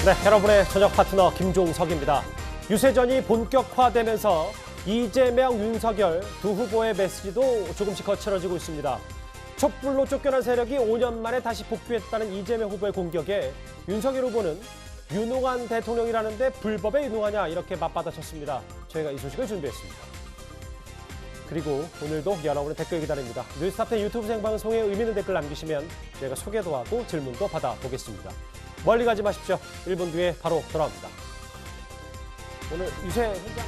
네, 여러분의 저녁 파트너 김종석입니다. 유세전이 본격화되면서 이재명, 윤석열 두 후보의 메시지도 조금씩 거칠어지고 있습니다. 촛불로 쫓겨난 세력이 5년 만에 다시 복귀했다는 이재명 후보의 공격에 윤석열 후보는 유능한 대통령이라는데 불법에 유능하냐 이렇게 맞받아쳤습니다. 저희가 이 소식을 준비했습니다. 그리고 오늘도 여러분의 댓글 기다립니다. 뉴스탑10 유튜브 생방송에 의미 있는 댓글 남기시면 저희가 소개도 하고 질문도 받아보겠습니다. 멀리 가지 마십시오. 1분 뒤에 바로 돌아옵니다. 오늘 유세 현장...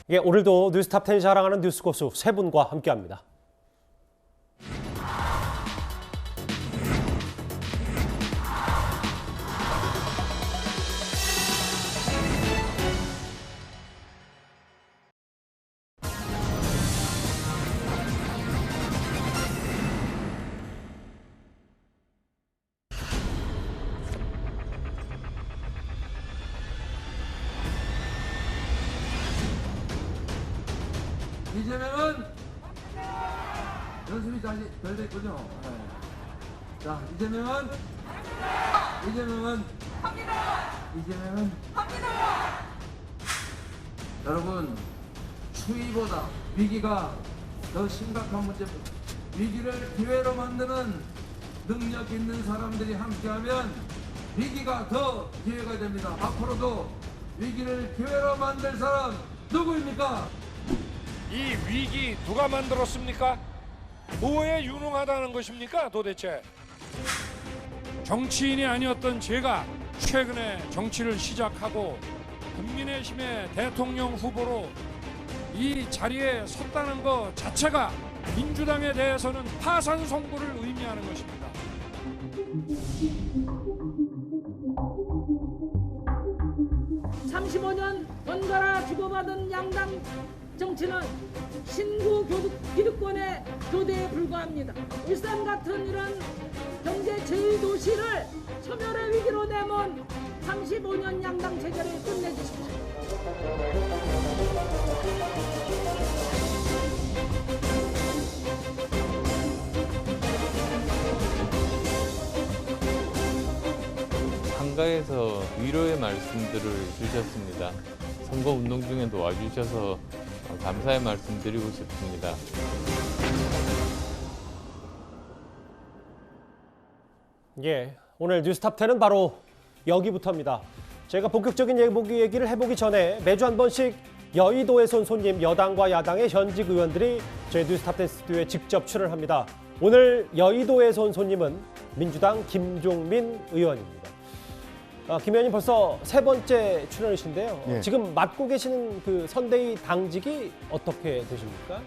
예, 오늘도 뉴스탑10이 자랑하는 뉴스 고수 세 분과 함께합니다. 이재명은 연습이 잘 됐군요. 네. 자, 이재명은 여러분, 추위보다 위기가 더 심각한 문제입니다. 위기를 기회로 만드는 능력 있는 사람들이 함께하면 위기가 더 기회가 됩니다. 앞으로도 위기를 기회로 만들 사람 누구입니까? 이 위기 누가 만들었습니까? 뭐에 유능하다는 것입니까 도대체? 정치인이 아니었던 제가 최근에 정치를 시작하고 국민의힘의 대통령 후보로 이 자리에 섰다는 것 자체가 민주당에 대해서는 파산 선고를 의미하는 것입니다. (35년) 번갈아 주고받은 양당 정치는 신구 기득권의 교대에 불과합니다. 울산 같은 이런 경제 제2도시를 소멸의 위기로 내몬 35년 양당 체제를 끝내주십시오. 한가에서 위로의 말씀들을 주셨습니다. 선거운동 중에도 와주셔서 감사의 말씀 드리고 싶습니다. 예, 오늘 뉴스탑10은 바로 여기부터입니다. 제가 본격적인 얘기를 해보기 전에 매주 한 번씩 여의도에서 온 손님, 여당과 야당의 현직 의원들이 저희 뉴스탑10 스튜디오에 직접 출연합니다. 오늘 여의도에서 온 손님은 민주당 김종민 의원입니다. 김 의원님 벌써 세 번째 출연이신데요. 예. 지금 맡고 계시는 그 선대위 당직이 어떻게 되십니까?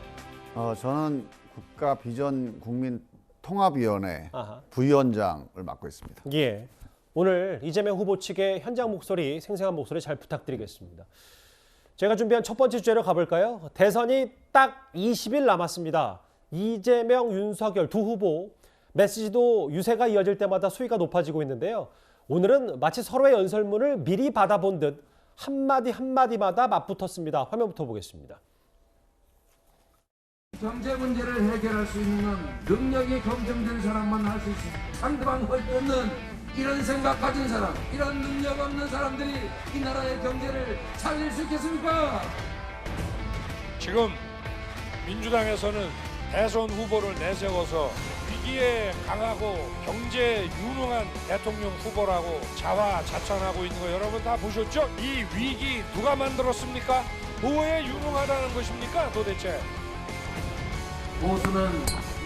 저는 국가비전국민통합위원회 아하. 부위원장을 맡고 있습니다. 예. 오늘 이재명 후보 측의 현장 목소리, 생생한 목소리 잘 부탁드리겠습니다. 제가 준비한 첫 번째 주제로 가볼까요? 대선이 딱 20일 남았습니다. 이재명, 윤석열 두 후보 메시지도 유세가 이어질 때마다 수위가 높아지고 있는데요. 오늘은 마치 서로의 연설문을 미리 받아본 듯 한마디 한마디마다 맞붙었습니다. 화면부터 보겠습니다. 경제 문제를 해결할 수 있는 능력이 검증된 사람만 할 수 있습니다. 상대방 헐뜯는 이런 생각 가진 사람, 이런 능력 없는 사람들이 이 나라의 경제를 살릴 수 있겠습니까? 지금 민주당에서는 대선 후보를 내세워서 위기에 강하고 경제에 유능한 대통령 후보라고 자화자찬하고 있는 거 여러분 다 보셨죠? 이 위기 누가 만들었습니까? 뭐에 유능하다는 것입니까 도대체? 보수는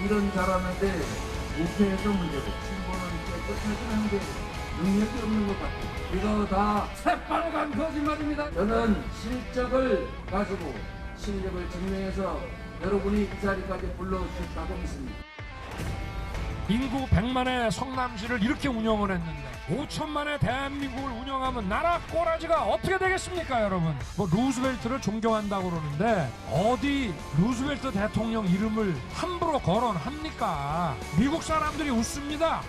일은 잘하는데 우패에서 문제고 진보는 깨끗하긴 한데 능력이 없는 것 같아요. 이거 다 새빨간 거짓말입니다. 저는 실적을 가지고 실력을 증명해서 여러분이 이 자리까지 불러주셨다고 믿습니다. 인구 100만의 성남시를 이렇게 운영을 했는데 5천만의 대한민국을 운영하면 나라 꼬라지가 어떻게 되겠습니까 여러분? 뭐 루스벨트를 존경한다고 그러는데 어디 루스벨트 대통령 이름을 함부로 거론합니까? 미국 사람들이 웃습니다.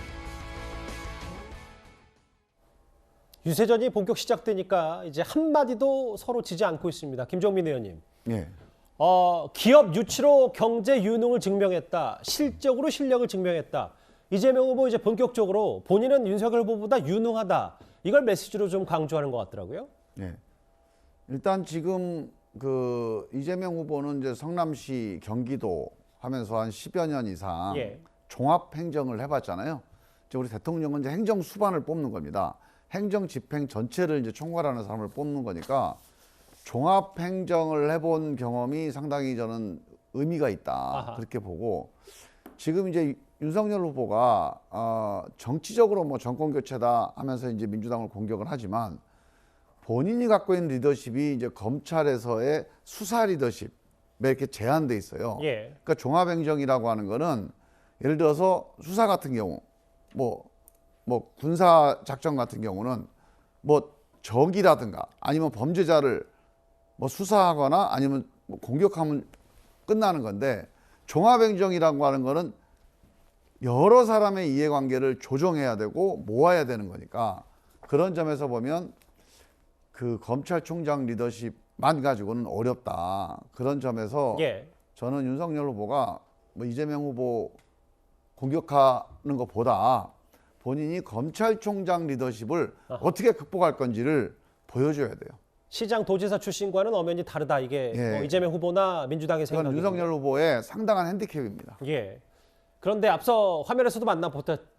유세전이 본격 시작되니까 이제 한마디도 서로 지지 않고 있습니다. 김종민 의원님. 예. 기업 유치로 경제 유능을 증명했다. 실적으로 실력을 증명했다. 이재명 후보 이제 본격적으로 본인은 윤석열 후보보다 유능하다. 이걸 메시지로 좀 강조하는 것 같더라고요. 네. 일단 지금 그 이재명 후보는 이제 성남시, 경기도 하면서 한 10여 년 이상 예. 종합 행정을 해봤잖아요. 이제 우리 대통령은 이제 행정 수반을 뽑는 겁니다. 행정 집행 전체를 이제 총괄하는 사람을 뽑는 거니까 종합 행정을 해본 경험이 상당히 저는 의미가 있다. 아하. 그렇게 보고 지금 이제 윤석열 후보가 정치적으로 뭐 정권 교체다 하면서 이제 민주당을 공격을 하지만 본인이 갖고 있는 리더십이 이제 검찰에서의 수사 리더십에 이렇게 제한돼 있어요. 예. 그러니까 종합행정이라고 하는 거는 예를 들어서 수사 같은 경우 뭐 군사 작전 같은 경우는 뭐 적이라든가 아니면 범죄자를 뭐 수사하거나 아니면 뭐 공격하면 끝나는 건데 종합행정이라고 하는 거는 여러 사람의 이해관계를 조정해야 되고 모아야 되는 거니까 그런 점에서 보면 그 검찰총장 리더십만 가지고는 어렵다. 그런 점에서 예. 저는 윤석열 후보가 뭐 이재명 후보 공격하는 것보다 본인이 검찰총장 리더십을 어떻게 극복할 건지를 보여줘야 돼요. 시장 도지사 출신과는 엄연히 다르다. 이게 예. 뭐 이재명 후보나 민주당의 그건 생각이고. 윤석열 후보의 상당한 핸디캡입니다. 예. 그런데 앞서 화면에서도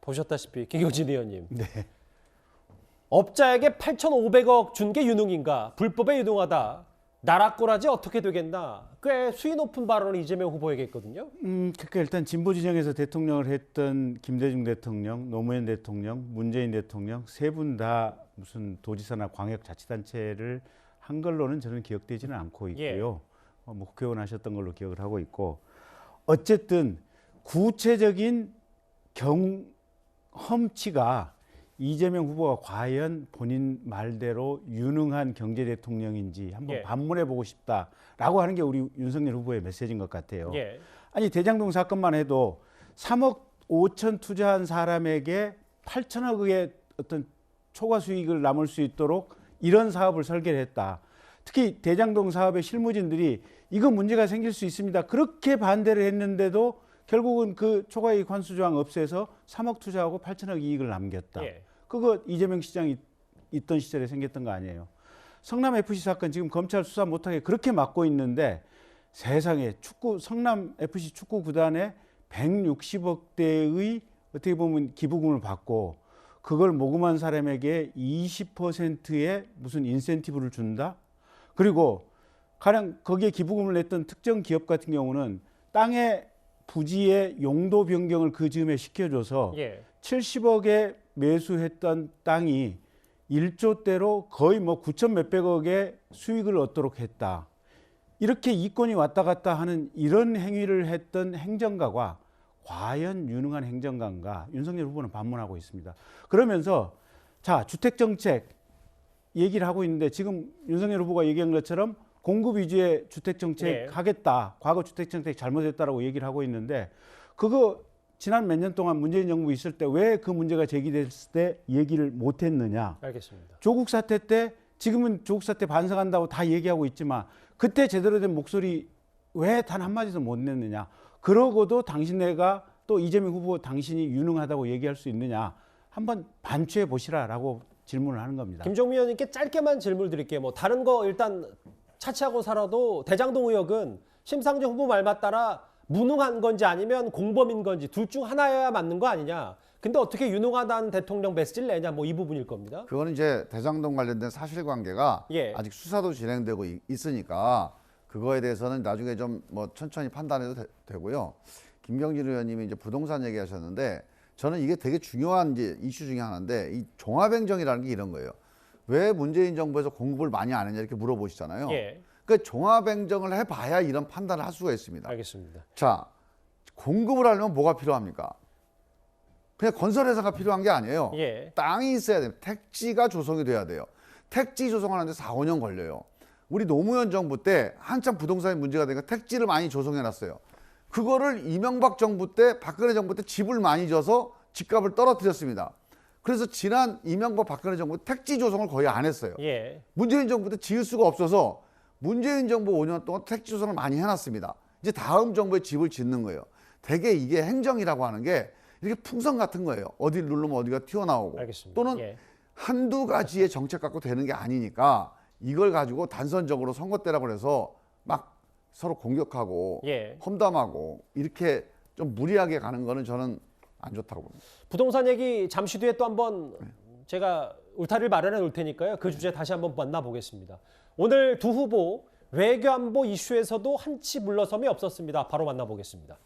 보셨다시피 김경진 의원님. 네. 업자에게 8,500억 준 게 유능인가? 불법에 유능하다. 나라꼬라지 어떻게 되겠나? 꽤 수위 높은 발언을 이재명 후보에게 했거든요. 그러니까 일단 진보 진영에서 대통령을 했던 김대중 대통령, 노무현 대통령, 문재인 대통령 세 분 다 무슨 도지사나 광역자치단체를 한 걸로는 저는 기억되지는 않고 있고요. 뭐 국회의원 하셨던 걸로 기억을 하고 있고 어쨌든 구체적인 경험치가 이재명 후보가 과연 본인 말대로 유능한 경제 대통령인지 한번 예. 반문해 보고 싶다라고 하는 게 우리 윤석열 후보의 메시지인 것 같아요. 예. 아니 대장동 사건만 해도 3억 5천 투자한 사람에게 8천억의 어떤 초과 수익을 남을 수 있도록 이런 사업을 설계를 했다. 특히 대장동 사업의 실무진들이 이거 문제가 생길 수 있습니다. 그렇게 반대를 했는데도 결국은 그 초과이익 환수 조항 없애서 3억 투자하고 8천억 이익을 남겼다. 예. 그거 이재명 시장이 있던 시절에 생겼던 거 아니에요. 성남 FC 사건 지금 검찰 수사 못하게 그렇게 막고 있는데 세상에 성남 FC 축구 구단에 160억대의 어떻게 보면 기부금을 받고 그걸 모금한 사람에게 20%의 무슨 인센티브를 준다? 그리고 가령 거기에 기부금을 냈던 특정 기업 같은 경우는 땅의 부지의 용도 변경을 그 즈음에 시켜줘서 예. 70억에 매수했던 땅이 1조대로 거의 뭐 9천 몇백억의 수익을 얻도록 했다. 이렇게 이권이 왔다 갔다 하는 이런 행위를 했던 행정가가 과연 유능한 행정가인가 윤석열 후보는 반문하고 있습니다. 그러면서 자 주택정책 얘기를 하고 있는데 지금 윤석열 후보가 얘기한 것처럼 공급 위주의 주택정책 예. 하겠다. 과거 주택정책 잘못했다라고 얘기를 하고 있는데 그거 지난 몇 년 동안 문재인 정부 있을 때 왜 그 문제가 제기됐을 때 얘기를 못했느냐. 알겠습니다. 조국 사태 때 지금은 조국 사태 반성한다고 다 얘기하고 있지만 그때 제대로 된 목소리 왜 단 한마디도 못 냈느냐. 그러고도 당신네가 또 이재명 후보 당신이 유능하다고 얘기할 수 있느냐. 한번 반추해 보시라라고 질문을 하는 겁니다. 김종민 의원님께 짧게만 질문 드릴게요. 뭐 다른 거 일단 차치하고 살아도 대장동 의혹은 심상정 후보 말만 따라 무능한 건지 아니면 공범인 건지 둘 중 하나여야 맞는 거 아니냐. 근데 어떻게 유능하다는 대통령 메시지를 내냐. 뭐 이 부분일 겁니다. 그거는 이제 대장동 관련된 사실관계가 예. 아직 수사도 진행되고 있으니까 그거에 대해서는 나중에 좀 뭐 천천히 판단해도 되고요. 김경진 의원님이 이제 부동산 얘기하셨는데 저는 이게 되게 중요한 이제 이슈 중에 하나인데 이 종합행정이라는 게 이런 거예요. 왜 문재인 정부에서 공급을 많이 안 했냐 이렇게 물어보시잖아요. 예. 그러니까 종합행정을 해봐야 이런 판단을 할 수가 있습니다. 알겠습니다. 자, 공급을 하려면 뭐가 필요합니까? 그냥 건설회사가 필요한 게 아니에요. 예. 땅이 있어야 돼요. 택지가 조성이 돼야 돼요. 택지 조성하는데 4, 5년 걸려요. 우리 노무현 정부 때 한참 부동산이 문제가 되니까 택지를 많이 조성해놨어요. 그거를 이명박 정부 때, 박근혜 정부 때 집을 많이 져서 집값을 떨어뜨렸습니다. 그래서 지난 이명박 박근혜 정부 택지 조성을 거의 안 했어요. 예. 문재인 정부 때 지을 수가 없어서 문재인 정부 5년 동안 택지 조성을 많이 해놨습니다. 이제 다음 정부의 집을 짓는 거예요. 대개 이게 행정이라고 하는 게 이렇게 풍선 같은 거예요. 어디를 누르면 어디가 튀어나오고 알겠습니다. 또는 예. 한두 가지의 정책 갖고 되는 게 아니니까 이걸 가지고 단선적으로 선거 때라고 해서 막 서로 공격하고 예. 험담하고 이렇게 좀 무리하게 가는 거는 저는 안 좋다고 봅니다. 부동산 얘기 잠시 뒤에 또 한번 제가 울타리를 마련해 놓을 테니까요. 그 주제 다시 한번 만나보겠습니다. 오늘 두 후보 외교안보 이슈에서도 한치 물러섬이 없었습니다. 바로 만나보겠습니다.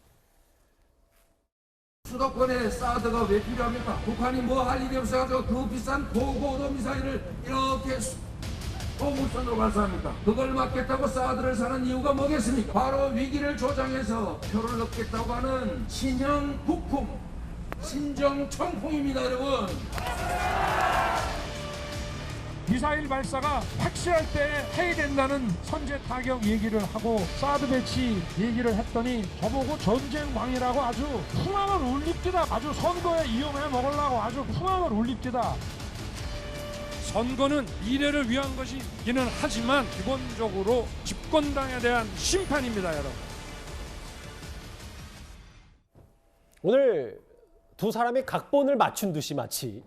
수도권에 사드가 왜 필요합니까? 북한이 뭐 할 일이 없어가지고 그 비싼 고고도 미사일을 이렇게 고물선으로 발사합니까? 그걸 막겠다고 사드를 사는 이유가 뭐겠습니까? 바로 위기를 조장해서 표를 넣겠다고 하는 신형 북풍, 신정 청풍입니다, 여러분. 미사일 발사가 확실할 때 해야 된다는 선제 타격 얘기를 하고 사드 배치 얘기를 했더니 저보고 전쟁광이라고 아주 풍악을 울립디다. 아주 선거에 이용해 먹으려고 아주 풍악을 울립디다. 선거는 미래를 위한 것이기는 하지만 기본적으로 집권당에 대한 심판입니다, 여러분. 오늘 두 사람이 각본을 맞춘 듯이 마치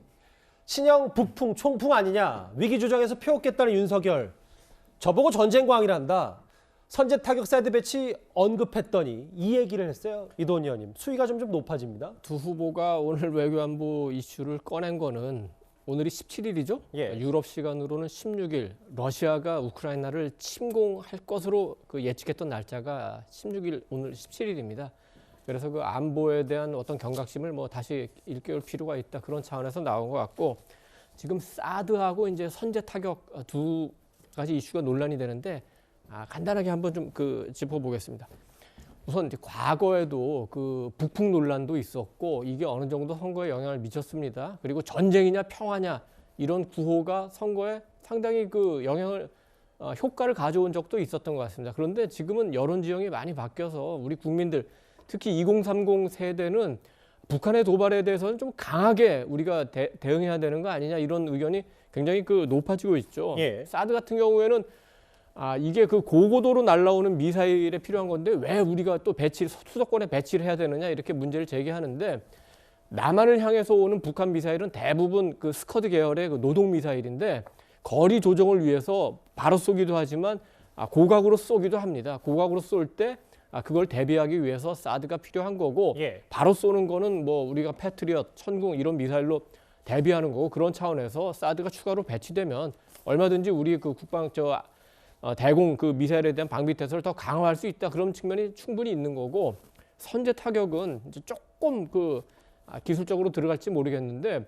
신형 북풍, 총풍 아니냐, 위기 조정에서 펴었겠다는 윤석열, 저보고 전쟁광이란다, 선제 타격 사드 배치 언급했더니 이 얘기를 했어요. 이도훈 의원님, 수위가 좀 높아집니다. 두 후보가 오늘 외교안보 이슈를 꺼낸 거는 오늘이 17일이죠? 예. 유럽 시간으로는 16일 러시아가 우크라이나를 침공할 것으로 그 예측했던 날짜가 16일 오늘 17일입니다. 그래서 그 안보에 대한 어떤 경각심을 뭐 다시 일깨울 필요가 있다 그런 차원에서 나온 것 같고 지금 사드하고 이제 선제 타격 두 가지 이슈가 논란이 되는데 간단하게 한번 좀 그 짚어보겠습니다. 우선 이제 과거에도 그 북풍 논란도 있었고 이게 어느 정도 선거에 영향을 미쳤습니다. 그리고 전쟁이냐 평화냐 이런 구호가 선거에 상당히 그 영향을 효과를 가져온 적도 있었던 것 같습니다. 그런데 지금은 여론 지형이 많이 바뀌어서 우리 국민들 특히 2030 세대는 북한의 도발에 대해서는 좀 강하게 우리가 대응해야 되는 거 아니냐 이런 의견이 굉장히 그 높아지고 있죠. 예. 사드 같은 경우에는 이게 그 고고도로 날아오는 미사일에 필요한 건데 왜 우리가 또 수도권에 배치를 해야 되느냐 이렇게 문제를 제기하는데 남한을 향해서 오는 북한 미사일은 대부분 그 스커드 계열의 그 노동 미사일인데 거리 조정을 위해서 바로 쏘기도 하지만 고각으로 쏘기도 합니다. 고각으로 쏠 때 그걸 대비하기 위해서 사드가 필요한 거고 예. 바로 쏘는 거는 뭐 우리가 패트리엇, 천궁 이런 미사일로 대비하는 거고 그런 차원에서 사드가 추가로 배치되면 얼마든지 우리 그 국방 대공 그 미사일에 대한 방비 태세를 더 강화할 수 있다 그런 측면이 충분히 있는 거고 선제 타격은 이제 조금 그 기술적으로 들어갈지 모르겠는데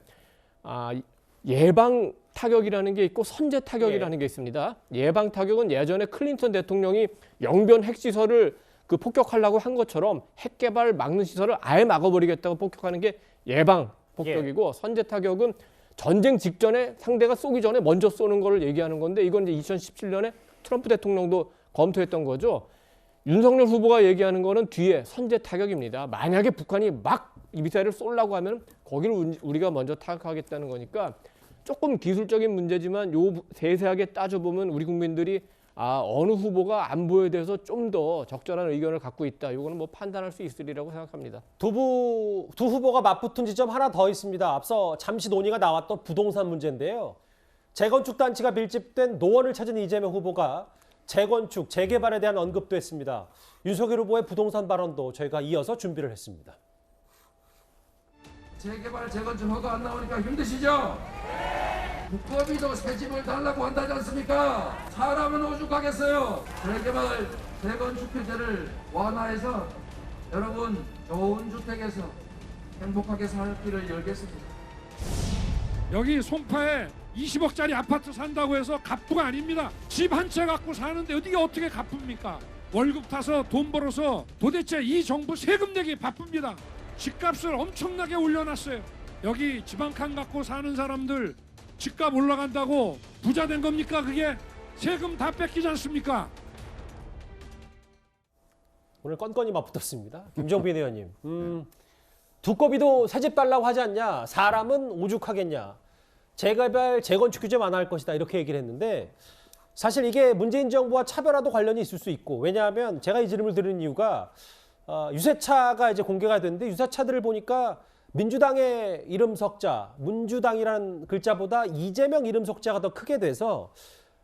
예방 타격이라는 게 있고 선제 타격이라는 게 있습니다. 예방 타격은 예전에 클린턴 대통령이 영변 핵시설을 그 폭격하려고 한 것처럼 핵 개발 막는 시설을 아예 막아버리겠다고 폭격하는 게 예방 폭격이고 선제 타격은 전쟁 직전에 상대가 쏘기 전에 먼저 쏘는 거를 얘기하는 건데 이건 이제 2017년에 트럼프 대통령도 검토했던 거죠. 윤석열 후보가 얘기하는 거는 뒤에 선제 타격입니다. 만약에 북한이 막 이 미사일을 쏘려고 하면 거기를 우리가 먼저 타격하겠다는 거니까 조금 기술적인 문제지만 요 세세하게 따져보면 우리 국민들이 어느 후보가 안보에 대해서 좀 더 적절한 의견을 갖고 있다. 이거는 뭐 판단할 수 있으리라고 생각합니다. 두 후보가 맞붙은 지점 하나 더 있습니다. 앞서 잠시 논의가 나왔던 부동산 문제인데요. 재건축 단지가 밀집된 노원을 찾은 이재명 후보가 재건축, 재개발에 대한 언급도 했습니다. 윤석열 후보의 부동산 발언도 저희가 이어서 준비를 했습니다. 재개발, 재건축 허가 안 나오니까 힘드시죠? 국법이도 새 집을 달라고 한다지 않습니까? 사람은 오죽하겠어요. 재개발, 재건축 규제를 완화해서 여러분 좋은 주택에서 행복하게 살 길을 열겠습니다. 여기 송파에 20억짜리 아파트 산다고 해서 갑부가 아닙니다. 집 한 채 갖고 사는데 어떻게 갑부입니까? 월급 타서 돈 벌어서 도대체 이 정부 세금 내기 바쁩니다. 집값을 엄청나게 올려놨어요. 여기 집 한 칸 갖고 사는 사람들 집값 올라간다고 부자 된 겁니까? 그게 세금 다 뺏기지 않습니까? 오늘 건건이 맞붙었습니다. 김정빈 의원님. 두꺼비도 새집 달라고 하지 않냐? 사람은 오죽하겠냐? 재개발, 재건축 규제 완화할 것이다. 이렇게 얘기를 했는데 사실 이게 문재인 정부와 차별화도 관련이 있을 수 있고, 왜냐하면 제가 이 질문을 드리는 이유가 유세차가 이제 공개가 됐는데 유세차들을 보니까 민주당의 이름 석자, 민주당이라는 글자보다 이재명 이름 석자가 더 크게 돼서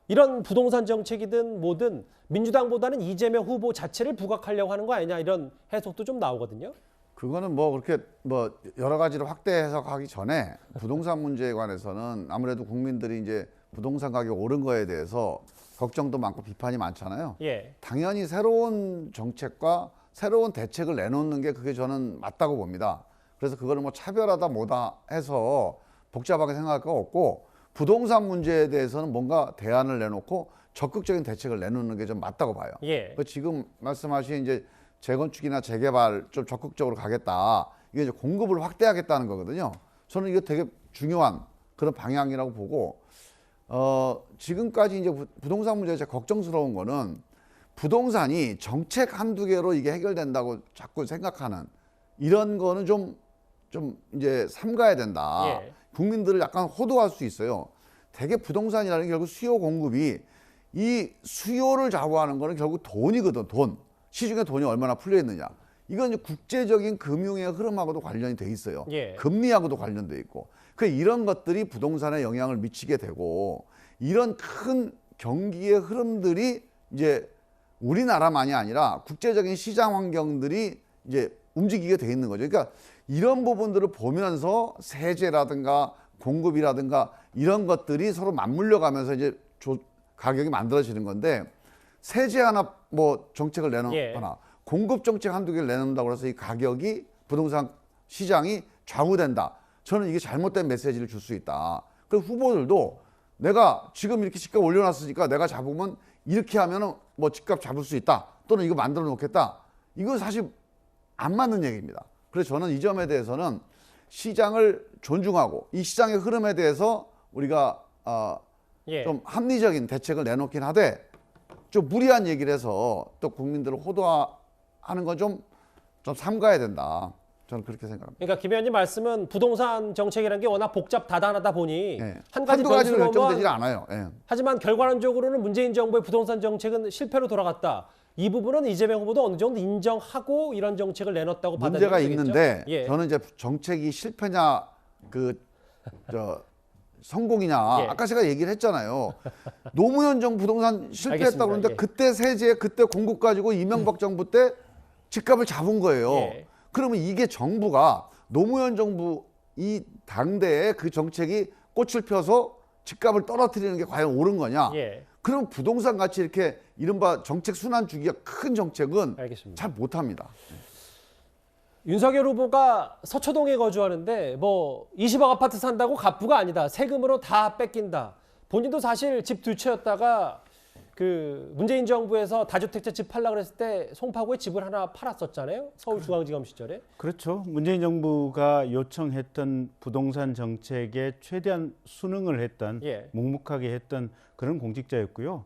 이런 부동산 정책이든 뭐든 민주당보다는 이재명 후보 자체를 부각하려고 하는 거 아니냐, 이런 해석도 좀 나오거든요. 그거는 뭐 그렇게 뭐 여러 가지로 확대 해석하기 전에 부동산 문제에 관해서는 아무래도 국민들이 이제 부동산 가격 오른 거에 대해서 걱정도 많고 비판이 많잖아요. 예. 당연히 새로운 정책과 새로운 대책을 내놓는 게 그게 저는 맞다고 봅니다. 그래서 그거를 뭐 차별하다 뭐다 해서 복잡하게 생각할 거 없고, 부동산 문제에 대해서는 뭔가 대안을 내놓고 적극적인 대책을 내놓는 게 좀 맞다고 봐요. 예. 지금 말씀하신 이제 재건축이나 재개발 좀 적극적으로 가겠다, 이게 이제 공급을 확대하겠다는 거거든요. 저는 이거 되게 중요한 그런 방향이라고 보고, 지금까지 이제 부동산 문제가 제가 걱정스러운 거는 부동산이 정책 한두 개로 이게 해결된다고 자꾸 생각하는 이런 거는 좀 이제 삼가야 된다. 예. 국민들을 약간 호도할 수 있어요. 되게 부동산이라는 게 결국 수요 공급이, 이 수요를 좌우하는 거는 결국 돈이거든. 돈. 시중에 돈이 얼마나 풀려 있느냐. 이건 이제 국제적인 금융의 흐름하고도 관련이 돼 있어요. 예. 금리하고도 관련돼 있고. 이런 것들이 부동산에 영향을 미치게 되고, 이런 큰 경기의 흐름들이 이제 우리나라만이 아니라 국제적인 시장 환경들이 이제 움직이게 돼 있는 거죠. 그러니까 이런 부분들을 보면서 세제라든가 공급이라든가 이런 것들이 서로 맞물려 가면서 이제 가격이 만들어지는 건데, 세제 하나 뭐 정책을 내놓거나 예. 공급 정책 한두 개를 내놓는다고 해서 이 가격이, 부동산 시장이 좌우된다. 저는 이게 잘못된 메시지를 줄 수 있다. 그리고 후보들도 내가 지금 이렇게 집값 올려놨으니까 내가 잡으면 이렇게 하면은 뭐 집값 잡을 수 있다, 또는 이거 만들어 놓겠다. 이거 사실 안 맞는 얘기입니다. 그래서 저는 이 점에 대해서는 시장을 존중하고 이 시장의 흐름에 대해서 우리가 예. 좀 합리적인 대책을 내놓긴 하되, 좀 무리한 얘기를 해서 또 국민들을 호도하는 건 좀 삼가야 된다. 저는 그렇게 생각합니다. 그러니까 김 의원님 말씀은 부동산 정책이라는 게 워낙 복잡 다단하다 보니 예. 한 가지 한두 가지로 결정되지 변수로만, 않아요. 예. 하지만 결과론적으로는 문재인 정부의 부동산 정책은 실패로 돌아갔다. 이 부분은 이재명 후보도 어느 정도 인정하고 이런 정책을 내놨다고 문제가 받아들이면 되겠죠? 있는데 예. 저는 이제 정책이 실패냐 성공이냐, 예. 아까 제가 얘기를 했잖아요. 노무현 정부 부동산 실패했다고 알겠습니다. 그러는데 예. 그때 세제, 그때 공급 가지고 이명박 정부 때 집값을 잡은 거예요. 예. 그러면 이게 정부가, 노무현 정부 이 당대에 그 정책이 꽃을 펴서 집값을 떨어뜨리는 게 과연 옳은 거냐? 예. 그럼 부동산 같이 이렇게 이른바 정책 순환 주기가 큰 정책은 알겠습니다. 잘 못합니다. 윤석열 후보가 서초동에 거주하는데 뭐 20억 아파트 산다고 갑부가 아니다. 세금으로 다 뺏긴다. 본인도 사실 집 두 채였다가 그 문재인 정부에서 다주택자 집 팔려고 그랬을 때 송파구에 집을 하나 팔았었잖아요. 서울중앙지검 시절에. 그렇죠. 문재인 정부가 요청했던 부동산 정책에 최대한 순응을 했던, 예. 묵묵하게 했던 그런 공직자였고요.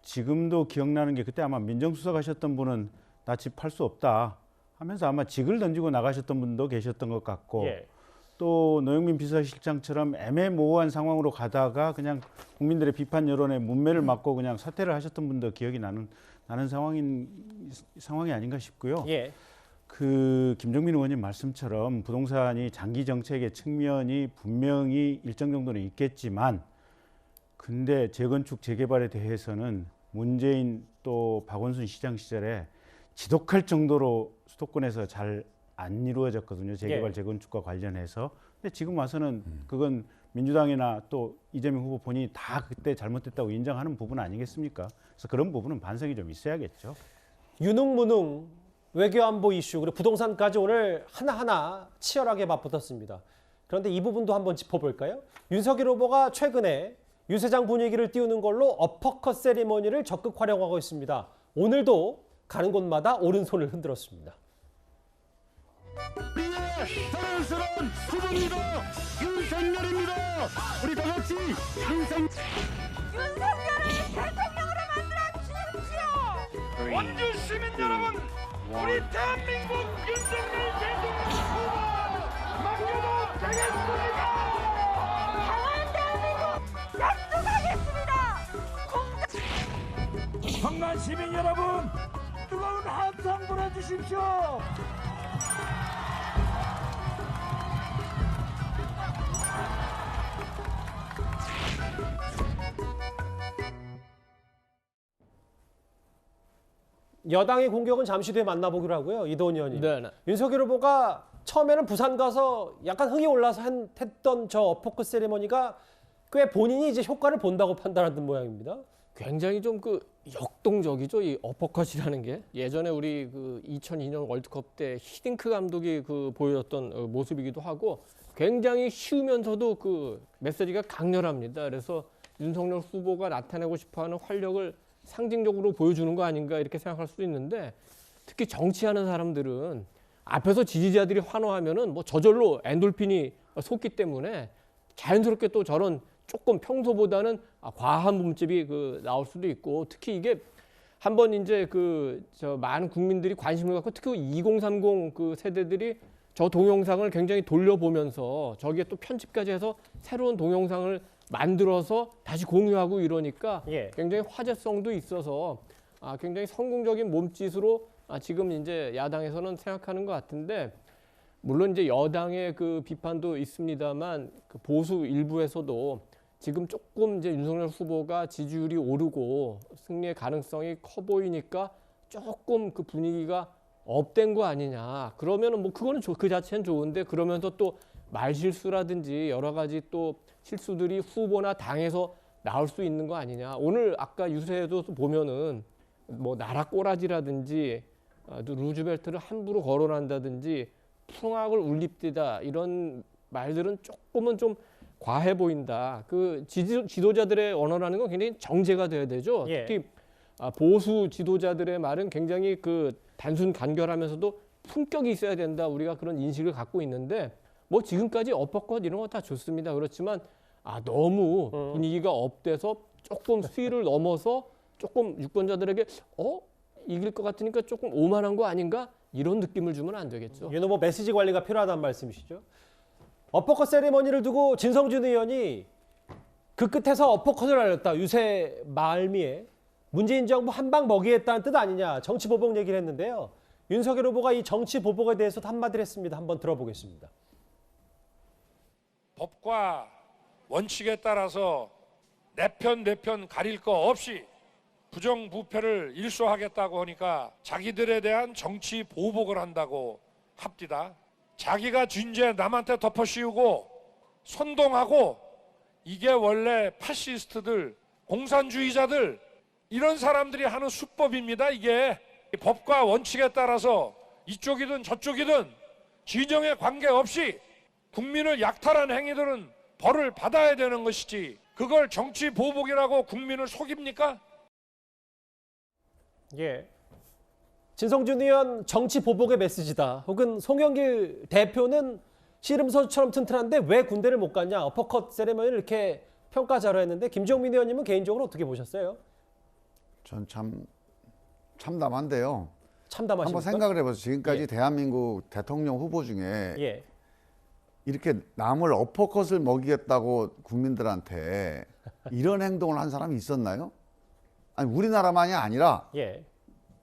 지금도 기억나는 게, 그때 아마 민정수석 하셨던 분은 나 집 팔 수 없다 하면서 아마 직을 던지고 나가셨던 분도 계셨던 것 같고, 예. 또 노영민 비서실장처럼 애매모호한 상황으로 가다가 그냥 국민들의 비판 여론에 문매를 맞고 그냥 사퇴를 하셨던 분도 기억이 나는 상황이 아닌가 싶고요. 예. 그 김종민 의원님 말씀처럼 부동산이 장기 정책의 측면이 분명히 일정 정도는 있겠지만, 근데 재건축 재개발에 대해서는 문재인 또 박원순 시장 시절에 지독할 정도로 수도권에서 잘 안 이루어졌거든요. 재개발 예. 재건축과 관련해서. 근데 지금 와서는 그건 민주당이나 또 이재명 후보 본인이 다 그때 잘못됐다고 인정하는 부분 아니겠습니까? 그래서 그런 부분은 반성이 좀 있어야겠죠. 유능무능 외교안보 이슈 그리고 부동산까지 오늘 하나하나 치열하게 맞붙었습니다. 그런데 이 부분도 한번 짚어볼까요? 윤석열 후보가 최근에 유세장 분위기를 띄우는 걸로 어퍼컷 세리머니를 적극 활용하고 있습니다. 오늘도 가는 곳마다 오른손을 흔들었습니다. 자연스러운 후보입니다. 윤석열입니다. 우리 다 같이 윤석열을 대통령으로 만들어 주십시오. 원주 시민 여러분, 우리 대한민국 윤석열 대통령 후보 맡겨도 되겠습니다. 강한 대한민국 약속하겠습니다. 주십시오. 여당의 공격은 잠시 뒤에 만나보기로 하고요. 이도훈 의원님. 네, 네. 윤석열 후보가 처음에는 부산 가서 약간 흥이 올라서 했던 저 어퍼컷 세리머니가 꽤 본인이 이제 효과를 본다고 판단하는 모양입니다. 굉장히 좀 그 역동적이죠. 이 어퍼컷이라는 게 예전에 우리 그 2002년 월드컵 때 히딩크 감독이 그 보여줬던 모습이기도 하고 굉장히 쉬우면서도 그 메시지가 강렬합니다. 그래서 윤석열 후보가 나타내고 싶어하는 활력을 상징적으로 보여주는 거 아닌가 이렇게 생각할 수도 있는데 특히 정치하는 사람들은 앞에서 지지자들이 환호하면은 뭐 저절로 엔돌핀이 솟기 때문에 자연스럽게 또 저런 조금 평소보다는 과한 몸집이 그 나올 수도 있고 특히 이게 한번 이제 그 저 많은 국민들이 관심을 갖고 특히 2030 그 세대들이 저 동영상을 굉장히 돌려보면서 저기에 또 편집까지 해서 새로운 동영상을 만들어서 다시 공유하고 이러니까 예. 굉장히 화제성도 있어서 굉장히 성공적인 몸짓으로 지금 이제 야당에서는 생각하는 것 같은데 물론 이제 여당의 그 비판도 있습니다만 그 보수 일부에서도 지금 조금 이제 윤석열 후보가 지지율이 오르고 승리의 가능성이 커 보이니까 조금 그 분위기가 업된 거 아니냐. 그러면은 뭐 그거는 그 자체는 좋은데 그러면서 또 말실수라든지 여러 가지 또 실수들이 후보나 당에서 나올 수 있는 거 아니냐. 오늘 아까 유세에도 보면은 뭐 나라 꼬라지라든지 루즈벨트를 함부로 거론한다든지 풍악을 울립디다 이런 말들은 조금은 좀 과해 보인다. 그 지도자들의 언어라는 건 굉장히 정제가 돼야 되죠. 예. 특히 보수 지도자들의 말은 굉장히 그 단순 간결하면서도 품격이 있어야 된다. 우리가 그런 인식을 갖고 있는데 뭐 지금까지 어퍼컷 이런 거 다 좋습니다. 그렇지만 너무 분위기가 업돼서 조금 수위를 넘어서 조금 유권자들에게 이길 것 같으니까 조금 오만한 거 아닌가 이런 느낌을 주면 안 되겠죠. 윤 후보 메시지 관리가 필요하다는 말씀이시죠? 어퍼컷 세리머니를 두고 진성준 의원이 그 끝에서 어퍼컷을 날렸다. 유세 말미에 문재인 정부 한 방 먹이겠다는 뜻 아니냐. 정치 보복 얘기를 했는데요. 윤석열 후보가 이 정치 보복에 대해서도 한마디를 했습니다. 한번 들어보겠습니다. 법과 원칙에 따라서 내 편 가릴 거 없이 부정부패를 일소하겠다고 하니까 자기들에 대한 정치 보복을 한다고 합디다. 자기가 진죄 남한테 덮어씌우고 선동하고 이게 원래 파시스트들, 공산주의자들 이런 사람들이 하는 수법입니다. 이게 법과 원칙에 따라서 이쪽이든 저쪽이든 진영에 관계없이 국민을 약탈한 행위들은 벌을 받아야 되는 것이지 그걸 정치 보복이라고 국민을 속입니까? 예. 진성준 의원 정치 보복의 메시지다. 혹은 송영길 대표는 씨름 선수처럼 튼튼한데 왜 군대를 못 갔냐. 어퍼컷 세레머니를 이렇게 평가자로 했는데 김종민 의원님은 개인적으로 어떻게 보셨어요? 전 참 참담한데요. 참담하십니까? 한번 생각을 해보세요. 지금까지 예. 대한민국 대통령 후보 중에 예. 이렇게 남을 어퍼컷을 먹이겠다고 국민들한테 이런 행동을 한 사람이 있었나요? 아니 우리나라만이 아니라 예.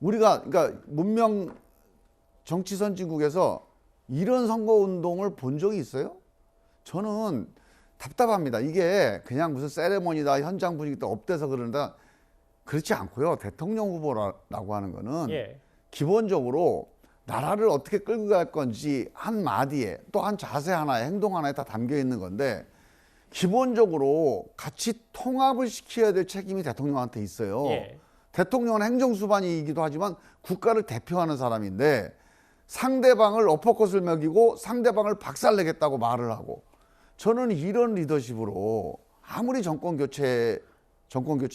우리가 그러니까 문명 정치 선진국에서 이런 선거 운동을 본 적이 있어요? 저는 답답합니다. 이게 그냥 무슨 세레머니다 현장 분위기도 업돼서 그런다 그렇지 않고요. 대통령 후보라고 하는 거는 예. 기본적으로 나라를 어떻게 끌고 갈 건지 한 마디에 또 한 자세 하나에 행동 하나에 다 담겨 있는 건데 기본적으로 같이 통합을 시켜야 될 책임이 대통령한테 있어요. 예. 대통령은 행정수반이기도 하지만 국가를 대표하는 사람인데 상대방을 어퍼컷을 먹이고 상대방을 박살내겠다고 말을 하고 저는 이런 리더십으로 아무리 정권 교체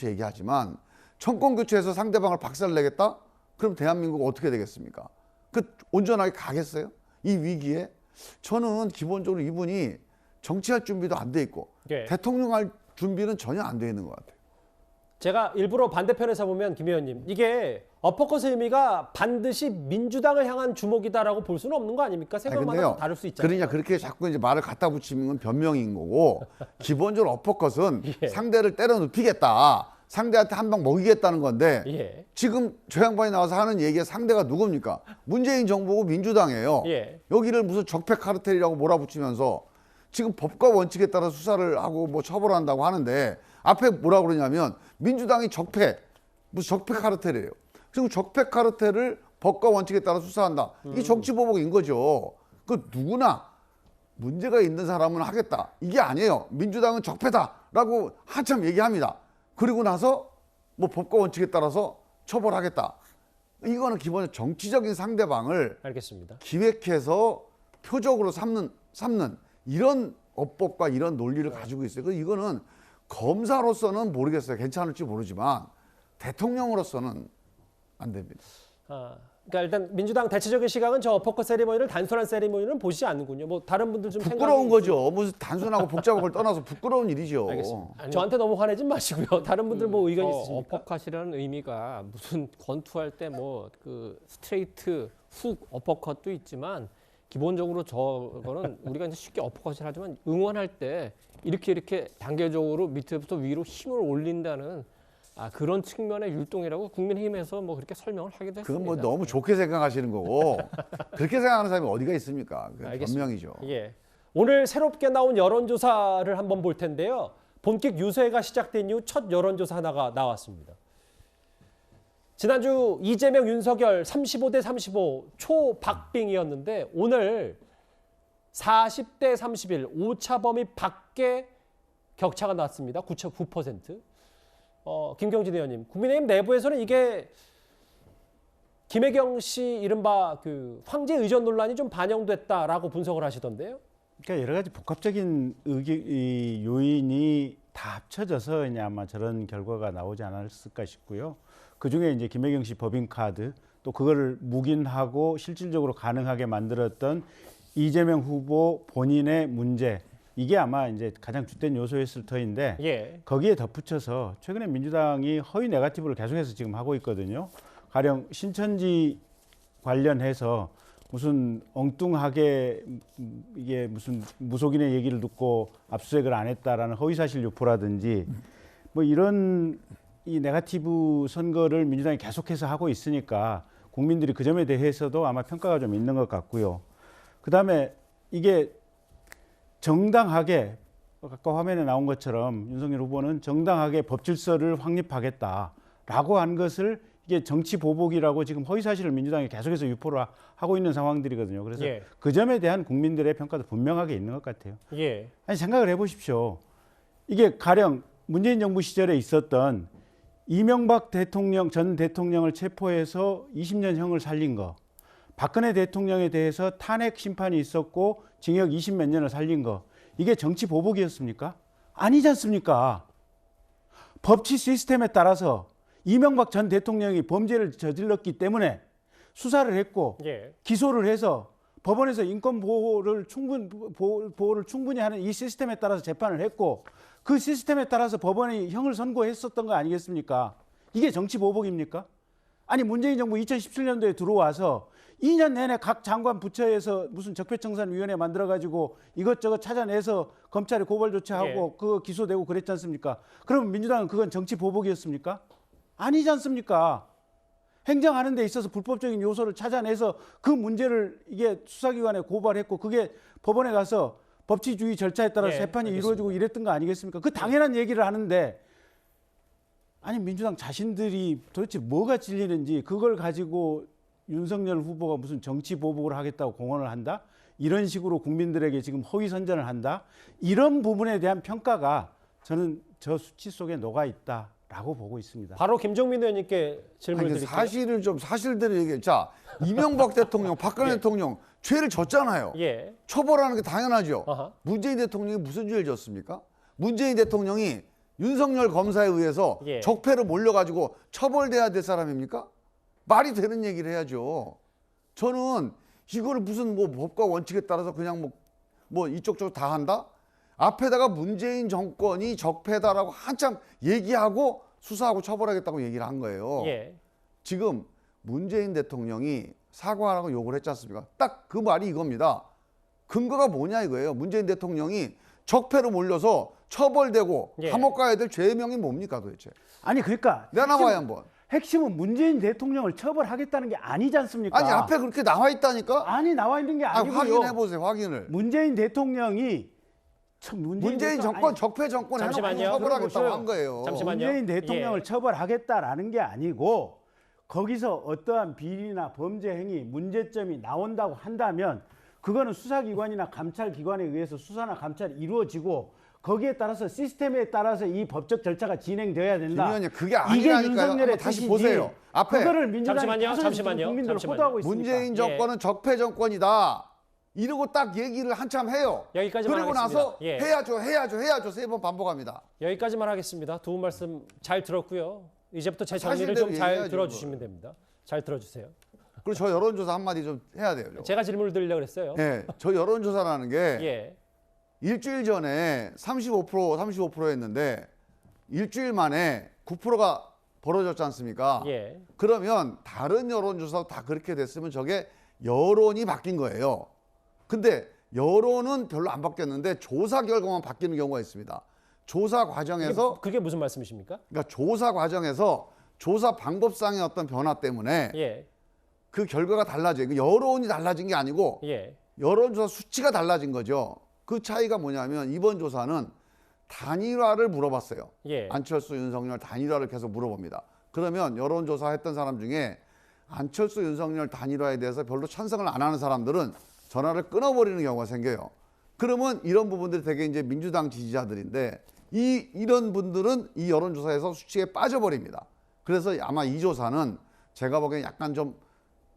얘기하지만 정권 교체해서 상대방을 박살내겠다? 그럼 대한민국 어떻게 되겠습니까? 그 온전하게 가겠어요? 이 위기에? 저는 기본적으로 이분이 정치할 준비도 안 돼 있고 예. 대통령 할 준비는 전혀 안 돼 있는 것 같아요. 제가 일부러 반대편에서 보면 김 의원님 이게 어퍼컷의 의미가 반드시 민주당을 향한 주목이다라고 볼 수는 없는 거 아닙니까? 생각마다 다를 수 있잖아요. 그러냐 그렇게 자꾸 이제 말을 갖다 붙이는 건 변명인 거고 기본적으로 어퍼컷은 예. 상대를 때려 눕히겠다. 상대한테 한 방 먹이겠다는 건데 예. 지금 저 양반이 나와서 하는 얘기의 상대가 누굽니까? 문재인 정부고 민주당이에요. 예. 여기를 무슨 적폐 카르텔이라고 몰아붙이면서 지금 법과 원칙에 따라 수사를 하고 뭐 처벌한다고 하는데 앞에 뭐라 그러냐면 민주당이 적폐, 무슨 적폐 카르텔이에요. 지금 적폐 카르텔을 법과 원칙에 따라 수사한다. 이게 정치보복인 거죠. 그 누구나 문제가 있는 사람은 하겠다. 이게 아니에요. 민주당은 적폐다라고 한참 얘기합니다. 그리고 나서 뭐 법과 원칙에 따라서 처벌하겠다. 이거는 기본적으로 정치적인 상대방을 알겠습니다. 기획해서 표적으로 삼는 이런 어법과 이런 논리를 가지고 있어요. 그래서 이거는 검사로서는 모르겠어요. 괜찮을지 모르지만 대통령으로서는 안 됩니다. 그러니까 일단 민주당 대체적인 시각은 저 어퍼컷 세리머니를 단순한 세리머니는 보시지 않는군요. 뭐 다른 분들 좀 부끄러운 생각이 거죠. 무슨 단순하고 복잡한 걸 떠나서 부끄러운 일이죠. 알겠습니다. 저한테 너무 화내지 마시고요. 다른 분들 뭐 의견 있으십니까? 어퍼컷이라는 의미가 무슨 권투할 때 뭐 그 스트레이트 훅 어퍼컷도 있지만 기본적으로 저거는 우리가 이제 쉽게 어퍼컷을 하지만 응원할 때 이렇게 단계적으로 밑에부터 위로 힘을 올린다는 그런 측면의 율동이라고 국민의힘에서 뭐 그렇게 설명을 하기도 했습니다. 그건 뭐 너무 좋게 생각하시는 거고 그렇게 생각하는 사람이 어디가 있습니까? 알겠습니다. 변명이죠. 예. 오늘 새롭게 나온 여론조사를 한번 볼 텐데요. 본격 유세가 시작된 이후 첫 여론조사 하나가 나왔습니다. 지난주 이재명, 윤석열 35대 35 초박빙이었는데 오늘 40대 31 오차 범위 밖에 격차가 났습니다. 9.9%. 김경진 의원님, 국민의힘 내부에서는 이게 김혜경 씨 이른바 그 황제 의전 논란이 좀 반영됐다라고 분석을 하시던데요. 그러니까 여러 가지 복합적인 요인이 다 합쳐져서 그냥 아마 저런 결과가 나오지 않았을까 싶고요. 그 중에 이제 김혜경 씨 법인카드 또 그거를 묵인하고 실질적으로 가능하게 만들었던 이재명 후보 본인의 문제. 이게 아마 이제 가장 주된 요소였을 터인데 예. 거기에 덧붙여서 최근에 민주당이 허위 네거티브를 계속해서 지금 하고 있거든요. 가령 신천지 관련해서 무슨 엉뚱하게 이게 무슨 무속인의 얘기를 듣고 압수수색을 안 했다라는 허위사실 유포라든지 뭐 이런 이 네거티브 선거를 민주당이 계속해서 하고 있으니까 국민들이 그 점에 대해서도 아마 평가가 좀 있는 것 같고요. 그다음에 이게 정당하게 아까 화면에 나온 것처럼 윤석열 후보는 정당하게 법 질서를 확립하겠다라고 한 것을 이게 정치 보복이라고 지금 허위 사실을 민주당이 계속해서 유포를 하고 있는 상황들이거든요. 그래서 예. 그 점에 대한 국민들의 평가도 분명하게 있는 것 같아요. 예. 아니 생각을 해보십시오. 이게 가령 문재인 정부 시절에 있었던 이명박 대통령 전 대통령을 체포해서 20년형을 살린 거, 박근혜 대통령에 대해서 탄핵 심판이 있었고 징역 20몇 년을 살린 거, 이게 정치 보복이었습니까? 아니지 않습니까? 법치 시스템에 따라서 이명박 전 대통령이 범죄를 저질렀기 때문에 수사를 했고 예. 기소를 해서 법원에서 인권 보호를 충분히 하는 이 시스템에 따라서 재판을 했고 그 시스템에 따라서 법원이 형을 선고했었던 거 아니겠습니까? 이게 정치 보복입니까? 아니 문재인 정부 2017년도에 들어와서 2년 내내 각 장관 부처에서 무슨 적폐청산위원회 만들어가지고 이것저것 찾아내서 검찰에 고발 조치하고 그거 기소되고 그랬지 않습니까? 그러면 민주당은 그건 정치 보복이었습니까? 아니지 않습니까? 행정하는 데 있어서 불법적인 요소를 찾아내서 그 문제를 이게 수사기관에 고발했고 그게 법원에 가서 법치주의 절차에 따라 재판이 이루어지고 이랬던 거 아니겠습니까? 그 당연한 얘기를 하는데 아니 민주당 자신들이 도대체 뭐가 찔리는지 그걸 가지고 윤석열 후보가 무슨 정치 보복을 하겠다고 공언을 한다? 이런 식으로 국민들에게 지금 허위 선전을 한다? 이런 부분에 대한 평가가 저는 저 수치 속에 녹아 있다라고 보고 있습니다. 바로 김종민 의원님께 질문을 드릴게요. 사실을 좀 사실대로 얘기해. 자, 이명박 대통령, 박근혜 대통령 죄를 졌잖아요. 예. 처벌하는 게 당연하죠. 아하. 문재인 대통령이 무슨 죄를 졌습니까? 문재인 대통령이 윤석열 검사에 의해서 적폐로 몰려가지고 처벌돼야 될 사람입니까? 말이 되는 얘기를 해야죠. 저는 이거를 무슨 뭐 법과 원칙에 따라서 그냥 뭐 이쪽저쪽 다 한다? 앞에다가 문재인 정권이 적폐다라고 한참 얘기하고 수사하고 처벌하겠다고 얘기를 한 거예요. 예. 지금 문재인 대통령이 사과하라고 요구를 했지 않습니까? 딱 그 말이 이겁니다. 근거가 뭐냐 이거예요. 문재인 대통령이 적폐로 몰려서 처벌되고 예. 감옥 가야 될 죄명이 뭡니까 도대체? 아니 그러니까 내놔봐요 한번. 핵심은 문재인 대통령을 처벌하겠다는 게 아니지 않습니까? 아니 앞에 그렇게 나와 있다니까? 아니 나와 있는 게 아니, 아니고요. 확인해 보세요 확인을. 문재인 대통령이 문재인 정권 적폐 정권 해놓고 잠시만요. 처벌하겠다고 한 거예요. 잠시만요. 문재인 대통령을 예. 처벌하겠다라는 게 아니고 거기서 어떠한 비리나 범죄 행위, 문제점이 나온다고 한다면 그거는 수사기관이나 감찰기관에 의해서 수사나 감찰이 이루어지고 거기에 따라서 시스템에 따라서 이 법적 절차가 진행되어야 된다. 김 의원님 그게 이게 아니라니까요. 윤석열의 한번 다시 뜻이지. 보세요. 앞에 그거를 민주당이 잠시만요. 국민들 호도하고 있습니다. 문재인 정권은 적폐 정권이다. 이러고 딱 얘기를 한참 해요. 여기까지만 그리고 하겠습니다. 나서 예. 해야죠 3번 반복합니다. 여기까지만 하겠습니다. 두 분 말씀 잘 들었고요. 이제부터 제 정리를 사실대로 좀 잘 얘기해야죠, 들어주시면 됩니다. 잘 들어주세요. 그리고 저 여론조사 한마디 좀 해야 돼요. 제가 질문을 드리려고 그랬어요. 예, 저 여론조사라는 게 예. 일주일 전에 35%였는데 일주일 만에 9%가 벌어졌지 않습니까? 예. 그러면 다른 여론조사도 다 그렇게 됐으면 저게 여론이 바뀐 거예요. 근데 여론은 별로 안 바뀌었는데 조사 결과만 바뀌는 경우가 있습니다. 조사 과정에서 그게 무슨 말씀이십니까? 그러니까 조사 과정에서 조사 방법상의 어떤 변화 때문에 예. 그 결과가 달라져요. 여론이 달라진 게 아니고 예. 여론조사 수치가 달라진 거죠. 그 차이가 뭐냐면 이번 조사는 단일화를 물어봤어요. 예. 안철수, 윤석열 단일화를 계속 물어봅니다. 그러면 여론조사 했던 사람 중에 안철수, 윤석열 단일화에 대해서 별로 찬성을 안 하는 사람들은 전화를 끊어버리는 경우가 생겨요. 그러면 이런 부분들이 되게 이제 민주당 지지자들인데 이런 분들은 이 여론조사에서 수치에 빠져버립니다. 그래서 아마 이 조사는 제가 보기엔 약간 좀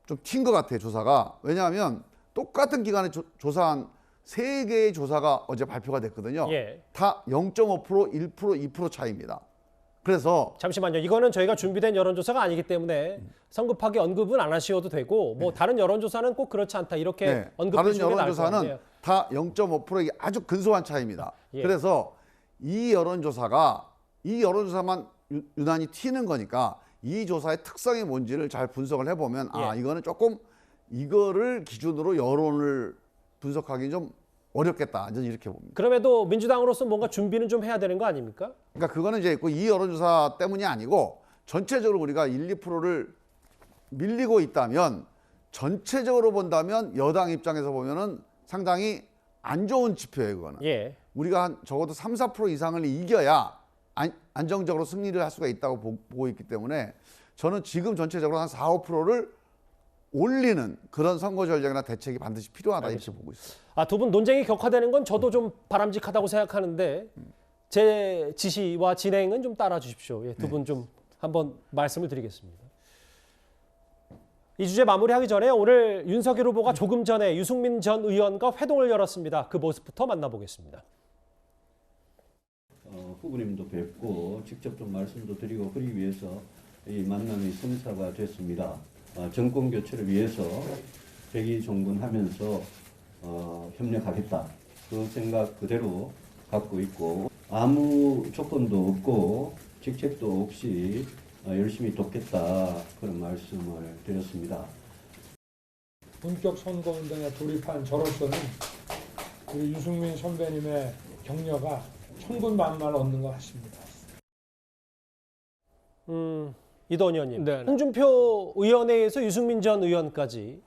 튄 것 같아요, 조사가. 왜냐하면 똑같은 기간에 조사한 3개의 조사가 어제 발표가 됐거든요. 예. 다 0.5%, 1%, 2% 차이입니다. 그래서 잠시만요. 이거는 저희가 준비된 여론조사가 아니기 때문에 성급하게 언급은 안 하셔도 되고 뭐 다른 여론조사는 꼭 그렇지 않다 이렇게 네, 언급해 다른 주시는 게 나을 것 여론조사는 같네요. 다 0.5% 이게 아주 근소한 차이입니다. 예. 그래서 이 여론조사만 유난히 튀는 거니까 이 조사의 특성이 뭔지를 잘 분석을 해보면 아 예. 이거는 조금 이거를 기준으로 여론을 분석하기 좀 어렵겠다. 저는 이렇게 봅니다. 그럼에도 민주당으로서 뭔가 준비는 좀 해야 되는 거 아닙니까? 그러니까 그거는 이제 이 여론조사 때문이 아니고 전체적으로 우리가 1, 2%를 밀리고 있다면 전체적으로 본다면 여당 입장에서 보면은 상당히 안 좋은 지표예요, 그거는. 예. 우리가 한 적어도 3, 4% 이상을 이겨야 안정적으로 승리를 할 수가 있다고 보고 있기 때문에 저는 지금 전체적으로 한 4, 5%를 올리는 그런 선거 전략이나 대책이 반드시 필요하다 이렇게 보고 있어요. 두 분 논쟁이 격화되는 건 저도 좀 바람직하다고 생각하는데 제 지시와 진행은 좀 따라 주십시오. 예, 두 분 좀 한번 말씀을 드리겠습니다. 이 주제 마무리하기 전에 오늘 윤석열 후보가 조금 전에 유승민 전 의원과 회동을 열었습니다. 그 모습부터 만나보겠습니다. 후보님도 뵙고 직접 좀 말씀도 드리고 그러기 위해서 이 만남이 성사가 됐습니다. 정권 교체를 위해서 백의종군하면서 협력하겠다. 그 생각 그대로 갖고 있고 아무 조건도 없고 직책도 없이 열심히 돕겠다 그런 말씀을 드렸습니다. 본격 선거운동에 돌입한 저로서는 우리 유승민 선배님의 격려가 천군만마를 얻는 것 같습니다. 이도원 의원님, 네. 홍준표 의원회에서 유승민 전 의원까지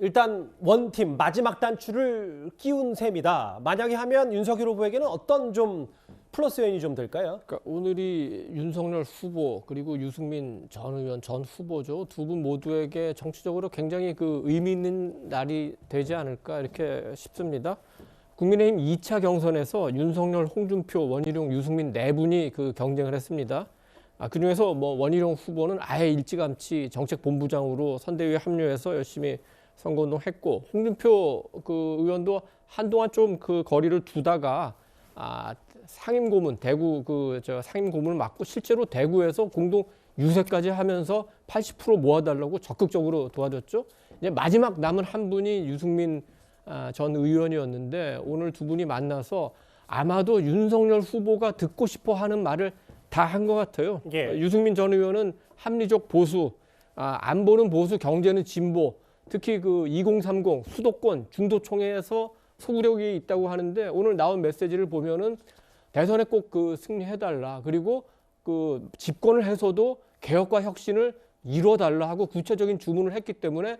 일단 원팀 마지막 단추를 끼운 셈이다. 만약에 하면 윤석열 후보에게는 어떤 좀 플러스 요인이 좀 될까요? 그러니까 오늘이 윤석열 후보 그리고 유승민 전 의원 전 후보죠. 두 분 모두에게 정치적으로 굉장히 그 의미 있는 날이 되지 않을까 이렇게 싶습니다. 국민의힘 2차 경선에서 윤석열, 홍준표, 원희룡, 유승민 네 분이 그 경쟁을 했습니다. 그중에서 뭐 원희룡 후보는 아예 일찌감치 정책본부장으로 선대위에 합류해서 열심히 선거운동했고 홍준표 그 의원도 한동안 좀 그 거리를 두다가 상임고문 대구 상임고문을 맡고 실제로 대구에서 공동 유세까지 하면서 80% 모아달라고 적극적으로 도와줬죠. 이제 마지막 남은 한 분이 유승민 전 의원이었는데 오늘 두 분이 만나서 아마도 윤석열 후보가 듣고 싶어하는 말을 다 한 것 같아요. 예. 유승민 전 의원은 합리적 보수, 안보는 보수, 경제는 진보, 특히 그 2030 수도권 중도총회에서 소구력이 있다고 하는데 오늘 나온 메시지를 보면은 대선에 꼭 그 승리해달라. 그리고 그 집권을 해서도 개혁과 혁신을 이뤄달라 하고 구체적인 주문을 했기 때문에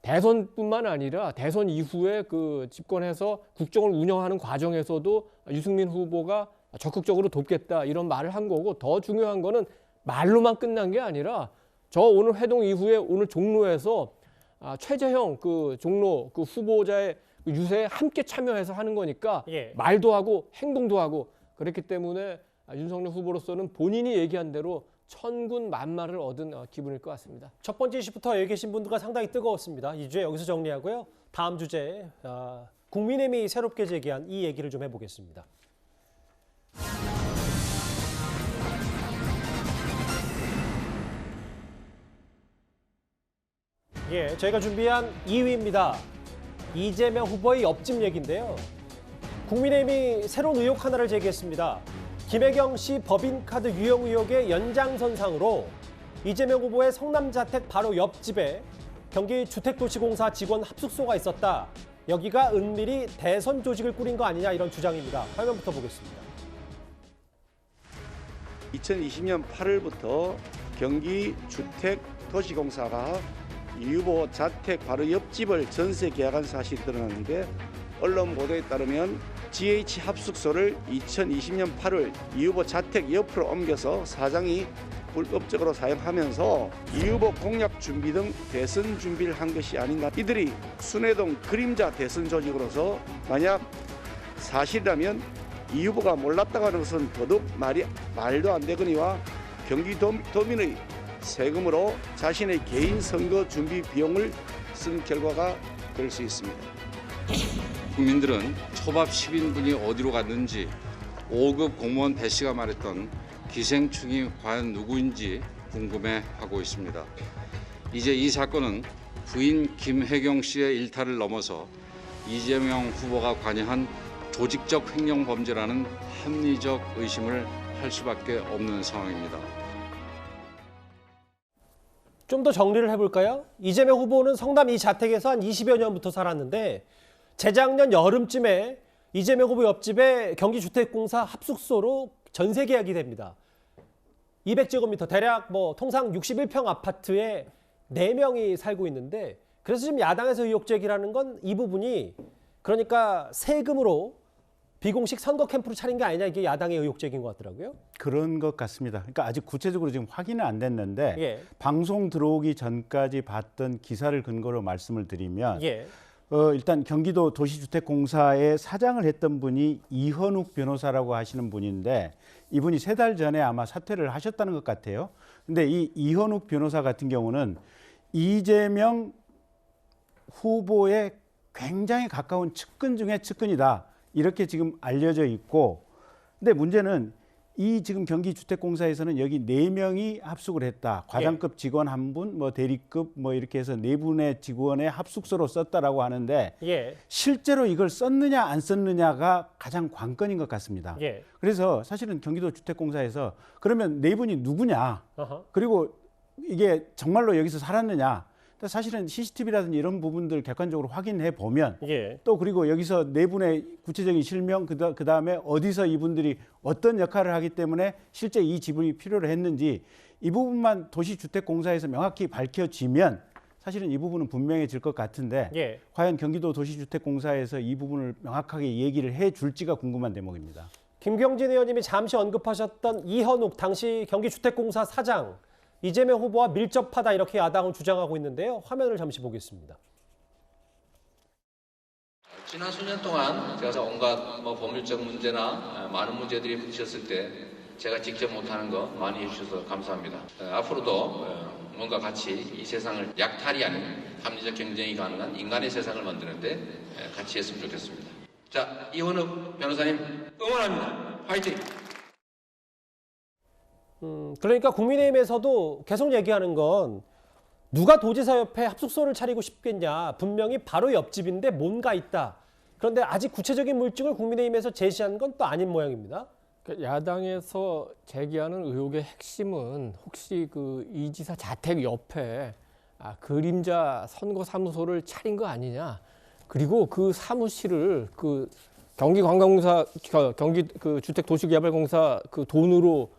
대선뿐만 아니라 대선 이후에 그 집권해서 국정을 운영하는 과정에서도 유승민 후보가 적극적으로 돕겠다 이런 말을 한 거고, 더 중요한 거는 말로만 끝난 게 아니라 저 오늘 회동 이후에 오늘 종로에서 최재형 그 종로 그 후보자의 유세에 함께 참여해서 하는 거니까 예. 말도 하고 행동도 하고, 그렇기 때문에 윤석열 후보로서는 본인이 얘기한 대로 천군 만마를 얻은 기분일 것 같습니다. 첫 번째 이슈부터 여기 계신 분들과 상당히 뜨거웠습니다. 이 주제 여기서 정리하고요. 다음 주제 국민의힘이 새롭게 제기한 이 얘기를 좀 해보겠습니다. 예, 저희가 준비한 2위입니다. 이재명 후보의 옆집 얘기인데요. 국민의힘이 새로운 의혹 하나를 제기했습니다. 김혜경 씨 법인카드 유용 의혹의 연장선상으로 이재명 후보의 성남 자택 바로 옆집에 경기주택도시공사 직원 합숙소가 있었다. 여기가 은밀히 대선 조직을 꾸린 거 아니냐 이런 주장입니다. 화면부터 보겠습니다. 2020년 8월부터 경기주택도시공사가 이 후보 자택 바로 옆집을 전세 계약한 사실이 드러났는데, 언론 보도에 따르면 GH 합숙소를 2020년 8월 이 후보 자택 옆으로 옮겨서 사장이 불법적으로 사용하면서 이 후보 공약 준비 등 대선 준비를 한 것이 아닌가. 이들이 순회동 그림자 대선 조직으로서 만약 사실이라면 이 후보가 몰랐다고 하는 것은 더더욱 말도 안 되거니와 경기도민의 세금으로 자신의 개인 선거 준비 비용을 쓴 결과가 될 수 있습니다. 국민들은 초밥 10인분이 어디로 갔는지, 5급 공무원 배 씨가 말했던 기생충이 과연 누구인지 궁금해하고 있습니다. 이제 이 사건은 부인 김혜경 씨의 일탈을 넘어서 이재명 후보가 관여한 조직적 횡령 범죄라는 합리적 의심을 할 수밖에 없는 상황입니다. 좀 더 정리를 해볼까요? 이재명 후보는 성남 이 자택에서 한 20여 년부터 살았는데 재작년 여름쯤에 이재명 후보 옆집에 경기주택공사 합숙소로 전세 계약이 됩니다. 200제곱미터 대략 통상 61평 아파트에 4명이 살고 있는데, 그래서 지금 야당에서 의혹 제기라는 건 이 부분이 그러니까 세금으로 비공식 선거 캠프로 차린 게 아니냐, 이게 야당의 의혹 제기인 것 같더라고요. 그런 것 같습니다. 그러니까 아직 구체적으로 지금 확인은 안 됐는데 예. 방송 들어오기 전까지 봤던 기사를 근거로 말씀을 드리면 예. 일단 경기도 도시주택공사의 사장을 했던 분이 이현욱 변호사라고 하시는 분인데, 이분이 3달 전에 아마 사퇴를 하셨다는 것 같아요. 근데 이 이현욱 변호사 같은 경우는 이재명 후보의 굉장히 가까운 측근 중에 측근이다, 이렇게 지금 알려져 있고, 근데 문제는 이 지금 경기주택공사에서는 여기 4명이 합숙을 했다. 과장급 직원 1분, 대리급 이렇게 해서 4분의 직원의 합숙소로 썼다라고 하는데, 예. 실제로 이걸 썼느냐 안 썼느냐가 가장 관건인 것 같습니다. 예. 그래서 사실은 경기도 주택공사에서 그러면 4분이 누구냐, 그리고 이게 정말로 여기서 살았느냐, 사실은 CCTV라든지 이런 부분들 객관적으로 확인해 보면 예. 또 그리고 여기서 4분의 구체적인 실명, 그다음에 어디서 이분들이 어떤 역할을 하기 때문에 실제 이 지분이 필요로 했는지, 이 부분만 도시주택공사에서 명확히 밝혀지면 사실은 이 부분은 분명해질 것 같은데, 예. 과연 경기도 도시주택공사에서 이 부분을 명확하게 얘기를 해 줄지가 궁금한 대목입니다. 김경진 의원님이 잠시 언급하셨던 이현욱 당시 경기주택공사 사장, 이재명 후보와 밀접하다 이렇게 야당은 주장하고 있는데요. 화면을 잠시 보겠습니다. 지난 수년 동안 제가 온갖 법률적 문제나 많은 문제들이 부딪혔을 때 제가 직접 못하는 거 많이 해주셔서 감사합니다. 앞으로도 뭔가 같이 이 세상을 약탈이 아닌 합리적 경쟁이 가능한 인간의 세상을 만드는데 같이 했으면 좋겠습니다. 자, 이현욱 변호사님 응원합니다. 화이팅! 그러니까 국민의힘에서도 계속 얘기하는 건 누가 도지사 옆에 합숙소를 차리고 싶겠냐. 분명히 바로 옆집인데 뭔가 있다. 그런데 아직 구체적인 물증을 국민의힘에서 제시한 건 또 아닌 모양입니다. 야당에서 제기하는 의혹의 핵심은 혹시 그 이 지사 자택 옆에 그림자 선거사무소를 차린 거 아니냐. 그리고 그 사무실을 그 경기관광공사 경기 그 주택도시개발공사 그 돈으로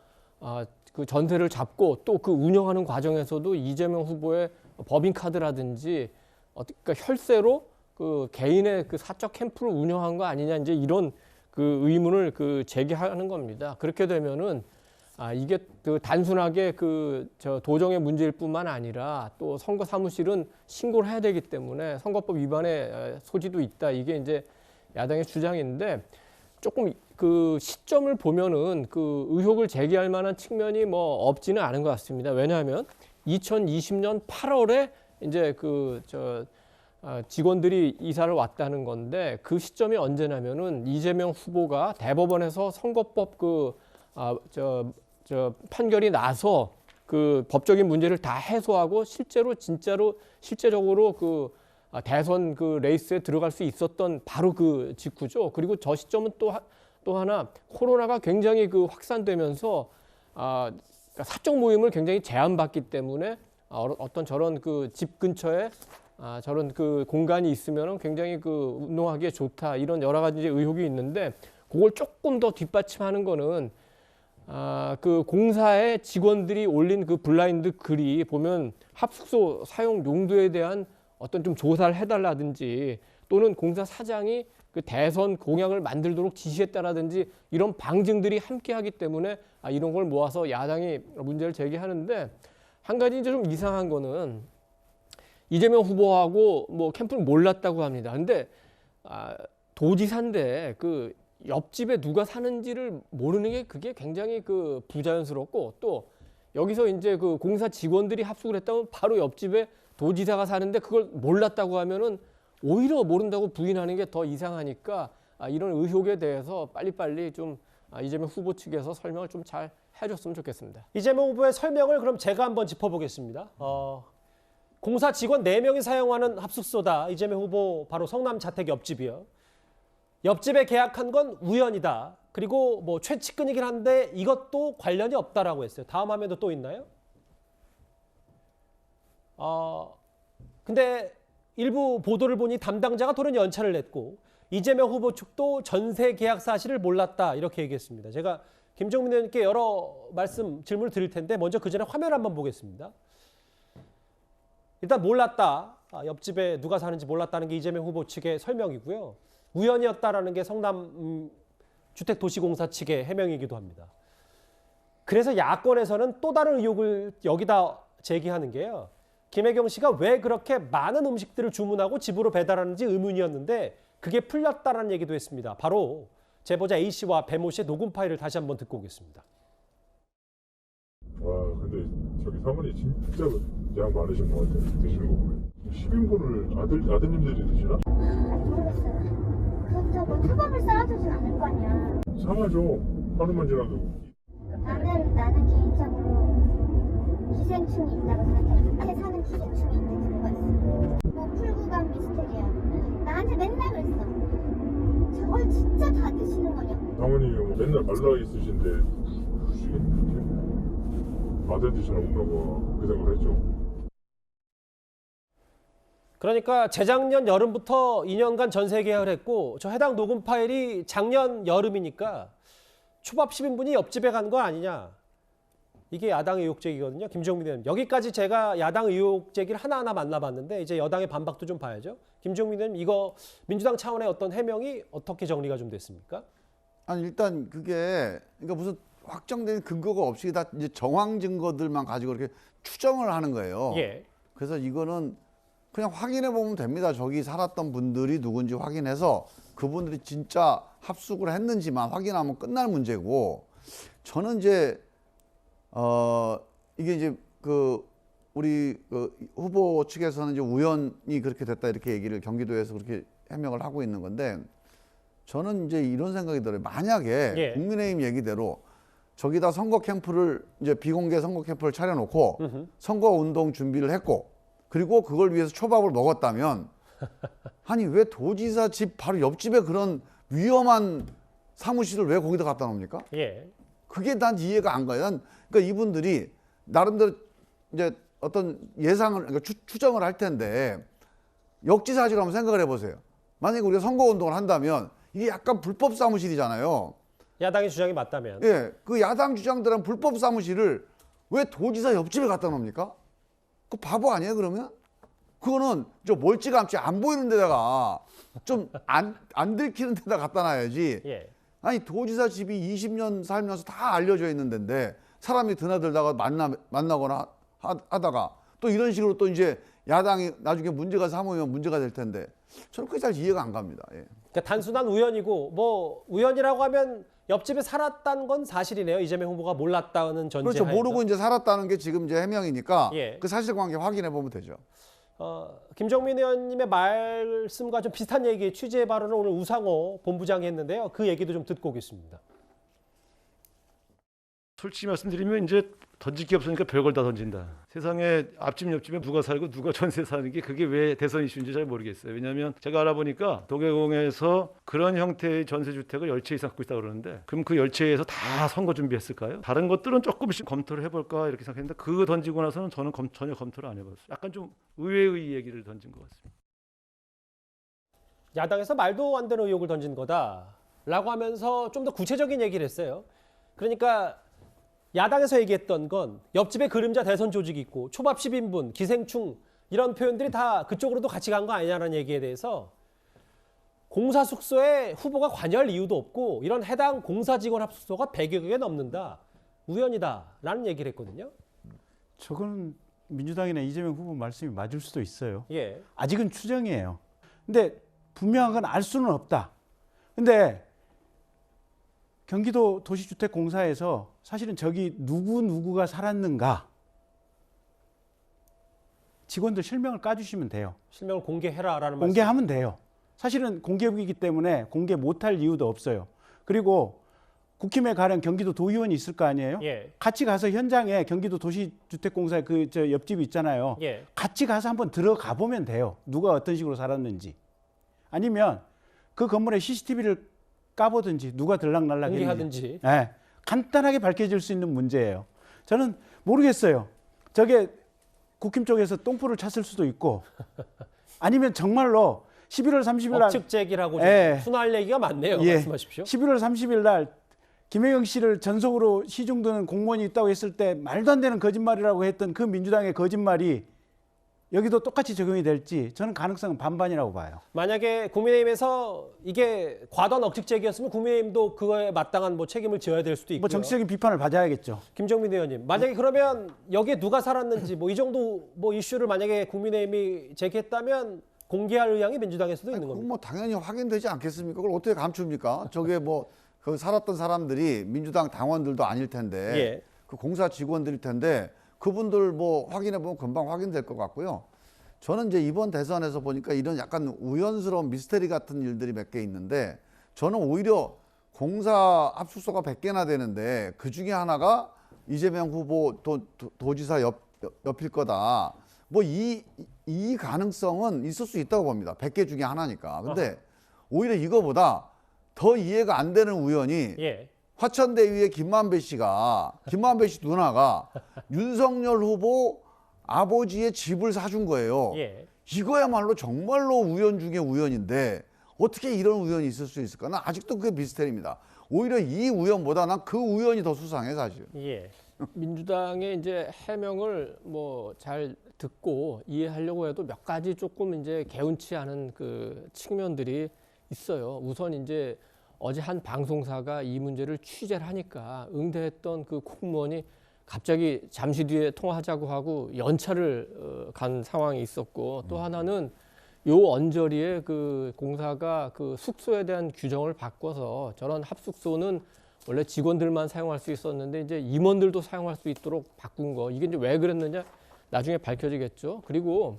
그 전세를 잡고 또 그 운영하는 과정에서도 이재명 후보의 법인카드라든지 그러니까 혈세로 그 개인의 그 사적 캠프를 운영한 거 아니냐 이제 이런 그 의문을 그 제기하는 겁니다. 그렇게 되면은 이게 그 단순하게 그 도정의 문제일 뿐만 아니라 또 선거 사무실은 신고를 해야 되기 때문에 선거법 위반의 소지도 있다. 이게 이제 야당의 주장인데 조금 그 시점을 보면은 그 의혹을 제기할 만한 측면이 뭐 없지는 않은 것 같습니다. 왜냐하면 2020년 8월에 이제 직원들이 이사를 왔다는 건데 그 시점이 언제냐면은 이재명 후보가 대법원에서 선거법 판결이 나서 그 법적인 문제를 다 해소하고 실제적으로 그 대선 그 레이스에 들어갈 수 있었던 바로 그 직후죠. 그리고 저 시점은 또 하나 코로나가 굉장히 그 확산되면서 그러니까 사적 모임을 굉장히 제한받기 때문에 어떤 저런 그 집 근처에 저런 그 공간이 있으면은 굉장히 그 운동하기에 좋다 이런 여러 가지 의혹이 있는데 그걸 조금 더 뒷받침하는 거는 그 공사의 직원들이 올린 그 블라인드 글이 보면 합숙소 사용 용도에 대한 어떤 좀 조사를 해달라든지 또는 공사 사장이 그 대선 공약을 만들도록 지시했다라든지 이런 방증들이 함께하기 때문에 이런 걸 모아서 야당이 문제를 제기하는데 한 가지 이제 좀 이상한 거는 이재명 후보하고 뭐 캠프를 몰랐다고 합니다. 근데 도지사인데 그 옆집에 누가 사는지를 모르는 게 그게 굉장히 그 부자연스럽고 또 여기서 이제 그 공사 직원들이 합숙을 했다면 바로 옆집에 도지사가 사는데 그걸 몰랐다고 하면은 오히려 모른다고 부인하는 게 더 이상하니까 이런 의혹에 대해서 빨리빨리 좀 이재명 후보 측에서 설명을 좀 잘 해줬으면 좋겠습니다. 이재명 후보의 설명을 그럼 제가 한번 짚어보겠습니다. 공사 직원 4명이 사용하는 합숙소다. 이재명 후보 바로 성남 자택 옆집이요. 옆집에 계약한 건 우연이다. 그리고 뭐 최측근이긴 한데 이것도 관련이 없다라고 했어요. 다음 화면도 또 있나요? 근데 일부 보도를 보니 담당자가 돌연 연차를 냈고 이재명 후보 측도 전세 계약 사실을 몰랐다 이렇게 얘기했습니다. 제가 김종민 의원님께 여러 질문을 드릴 텐데 먼저 그 전에 화면 한번 보겠습니다. 일단 몰랐다. 옆집에 누가 사는지 몰랐다는 게 이재명 후보 측의 설명이고요. 우연이었다라는 게 성남 주택도시공사 측의 해명이기도 합니다. 그래서 야권에서는 또 다른 의혹을 여기다 제기하는 게요. 김혜경 씨가 왜 그렇게 많은 음식들을 주문하고 집으로 배달하는지 의문이었는데 그게 풀렸다라는 얘기도 했습니다. 바로 제보자 A 씨와 배모 씨의 녹음 파일을 다시 한번 듣고 오겠습니다. 와, 근데 저기 사모님 진짜 양 많으신 것 같아요. 드시는 거 보면. 10인분을 아드님들이 드시나? 그렇죠. 뭐 초밥을 쌓아주진 않을 거 아니야. 상하죠. 하루만 지나도. 나는 개인적으로 기생충이 있다고 생각해. 밑에 사는 기생충이 있는 경우가 있어. 뭐 풀구간 미스테리야. 나한테 맨날 그랬어. 저걸 진짜 다 드시는 거냐? 사모님이 맨날 말라 있으신데 아들 드시나 먹나 봐. 그 생각을 했죠. 그러니까 재작년 여름부터 2년간 전세 계약을 했고 저 해당 녹음 파일이 작년 여름이니까 초밥 10인분이 옆집에 간 거 아니냐. 이게 야당 의혹 제기거든요. 김종민 의원. 여기까지 제가 야당 의혹 제기를 하나하나 만나봤는데 이제 여당의 반박도 좀 봐야죠. 김종민 의원 이거 민주당 차원의 어떤 해명이 어떻게 정리가 좀 됐습니까? 아니 일단 그게 그러니까 무슨 확정된 근거가 없이 다 이제 정황 증거들만 가지고 이렇게 추정을 하는 거예요. 예. 그래서 이거는 그냥 확인해 보면 됩니다. 저기 살았던 분들이 누군지 확인해서 그분들이 진짜 합숙을 했는지만 확인하면 끝날 문제고 저는 이제 이게 이제 그 우리 그 후보 측에서는 이제 우연히 그렇게 됐다 이렇게 얘기를 경기도에서 그렇게 해명을 하고 있는 건데 저는 이제 이런 생각이 들어요. 만약에 예. 국민의힘 얘기대로 저기다 선거 캠프를 이제 비공개 선거 캠프를 차려놓고 선거 운동 준비를 했고 그리고 그걸 위해서 초밥을 먹었다면 아니 왜 도지사 집 바로 옆집에 그런 위험한 사무실을 왜 거기다 갖다 놓습니까? 예. 그게 난 이해가 안 가요. 그러니까 이분들이 나름대로 이제 어떤 예상을 그러니까 추정을 할 텐데 역지사지로 한번 생각을 해보세요. 만약에 우리가 선거운동을 한다면 이게 약간 불법 사무실이잖아요. 야당의 주장이 맞다면. 예, 그 야당 주장들은 불법 사무실을 왜 도지사 옆집에 갖다 놓습니까? 그 바보 아니에요, 그러면? 그거는 저 멀찌감치 안 보이는 데다가 좀 안 들키는 데다 갖다 놔야지. 예. 아니, 도지사 집이 20년 살면서 다 알려져 있는 데인데 사람이 드나들다가 만나거나 하다가 또 이런 식으로 또 이제 야당이 나중에 문제가 삼으면 문제가 될 텐데 저는 그게 잘 이해가 안 갑니다. 예. 그러니까 단순한 우연이고 뭐 우연이라고 하면 옆집에 살았다는 건 사실이네요. 이재명 후보가 몰랐다는 전제. 그렇죠. 모르고 이제 살았다는 게 지금 이제 해명이니까 예. 그 사실관계 확인해 보면 되죠. 김종민 의원님의 말씀과 좀 비슷한 얘기 취재 발언을 오늘 우상호 본부장이 했는데요. 그 얘기도 좀 듣고 오겠습니다. 솔직히 말씀드리면 이제 던질 게 없으니까 별걸 다 던진다. 세상에 앞집 옆집에 누가 살고 누가 전세 사는 게 그게 왜 대선 이슈인지 잘 모르겠어요. 왜냐하면 제가 알아보니까 도계공에서 그런 형태의 전세주택을 10채 이상 갖고 있다고 그러는데 그럼 그 10채에서 다 선거 준비했을까요? 다른 것들은 조금씩 검토를 해볼까 이렇게 생각했는데 그거 던지고 나서는 저는 전혀 검토를 안 해봤어요. 약간 좀 의외의 얘기를 던진 것 같습니다. 야당에서 말도 안 되는 의혹을 던진 거다라고 하면서 좀 더 구체적인 얘기를 했어요. 그러니까 야당에서 얘기했던 건 옆집에 그림자 대선 조직이 있고 초밥 10인분, 기생충 이런 표현들이 다 그쪽으로도 같이 간 거 아니냐는 얘기에 대해서 공사 숙소에 후보가 관여할 이유도 없고 이런 해당 공사 직원 합숙소가 100여 개 넘는다. 우연이다라는 얘기를 했거든요. 저거는 민주당이나 이재명 후보 말씀이 맞을 수도 있어요. 예. 아직은 추정이에요. 근데 분명한 건 알 수는 없다. 근데 경기도 도시주택공사에서 사실은 저기 누구가 살았는가 직원들 실명을 까주시면 돼요. 실명을 공개해라라는 말씀. 공개하면 돼요. 사실은 공개이기 때문에 공개 못할 이유도 없어요. 그리고 국힘에 가령 경기도 도의원이 있을 거 아니에요? 예. 같이 가서 현장에 경기도 도시주택공사 그 저 옆집이 있잖아요. 예. 같이 가서 한번 들어가 보면 돼요. 누가 어떤 식으로 살았는지. 아니면 그 건물에 CCTV를 까보든지 누가 들락날락 공개하든지. 네, 간단하게 밝혀질 수 있는 문제예요. 저는 모르겠어요. 저게 국힘 쪽에서 똥불을 찼을 수도 있고 아니면 정말로 11월 30일 날 억측 제기라고 순화할 얘기가 많네요. 예, 말씀하십시오. 11월 30일 날 김혜경 씨를 전속으로 시중드는 공무원이 있다고 했을 때 말도 안 되는 거짓말이라고 했던 그 민주당의 거짓말이 여기도 똑같이 적용이 될지 저는 가능성은 반반이라고 봐요. 만약에 국민의힘에서 이게 과도한 억측 제기였으면 국민의힘도 그거에 마땅한 뭐 책임을 져야 될 수도 있고요. 뭐 정치적인 비판을 받아야겠죠. 김종민 의원님, 만약에 그러면 여기에 누가 살았는지 뭐 이 정도 뭐 이슈를 만약에 국민의힘이 제기했다면 공개할 의향이 민주당에서도 있는 겁니다. 뭐 당연히 확인되지 않겠습니까? 그걸 어떻게 감춥니까? 저게 뭐 그 살았던 사람들이 민주당 당원들도 아닐 텐데 예. 그 공사 직원들일 텐데 그분들 뭐 확인해 보면 금방 확인될 것 같고요. 저는 이제 이번 대선에서 보니까 이런 약간 우연스러운 미스테리 같은 일들이 몇 개 있는데 저는 오히려 공사 합숙소가 100개나 되는데 그 중에 하나가 이재명 후보 도지사 옆일 거다. 뭐 이 가능성은 있을 수 있다고 봅니다. 100개 중에 하나니까. 근데 오히려 이거보다 더 이해가 안 되는 우연이 화천대유의 김만배 씨 누나가 윤석열 후보 아버지의 집을 사준 거예요. 이거야말로 정말로 우연 중에 우연인데 어떻게 이런 우연이 있을 수 있을까? 난 아직도 그게 미스테리입니다. 오히려 이 우연보다 난 그 우연이 더 수상해 사실. 민주당의 이제 해명을 뭐 잘 듣고 이해하려고 해도 몇 가지 조금 이제 개운치 않은 그 측면들이 있어요. 우선 이제 어제 한 방송사가 이 문제를 취재를 하니까 응대했던 그 공무원이 갑자기 잠시 뒤에 통화하자고 하고 연차를 간 상황이 있었고 또 하나는 요 언저리에 그 공사가 그 숙소에 대한 규정을 바꿔서 저런 합숙소는 원래 직원들만 사용할 수 있었는데 이제 임원들도 사용할 수 있도록 바꾼 거. 이게 이제 왜 그랬느냐 나중에 밝혀지겠죠. 그리고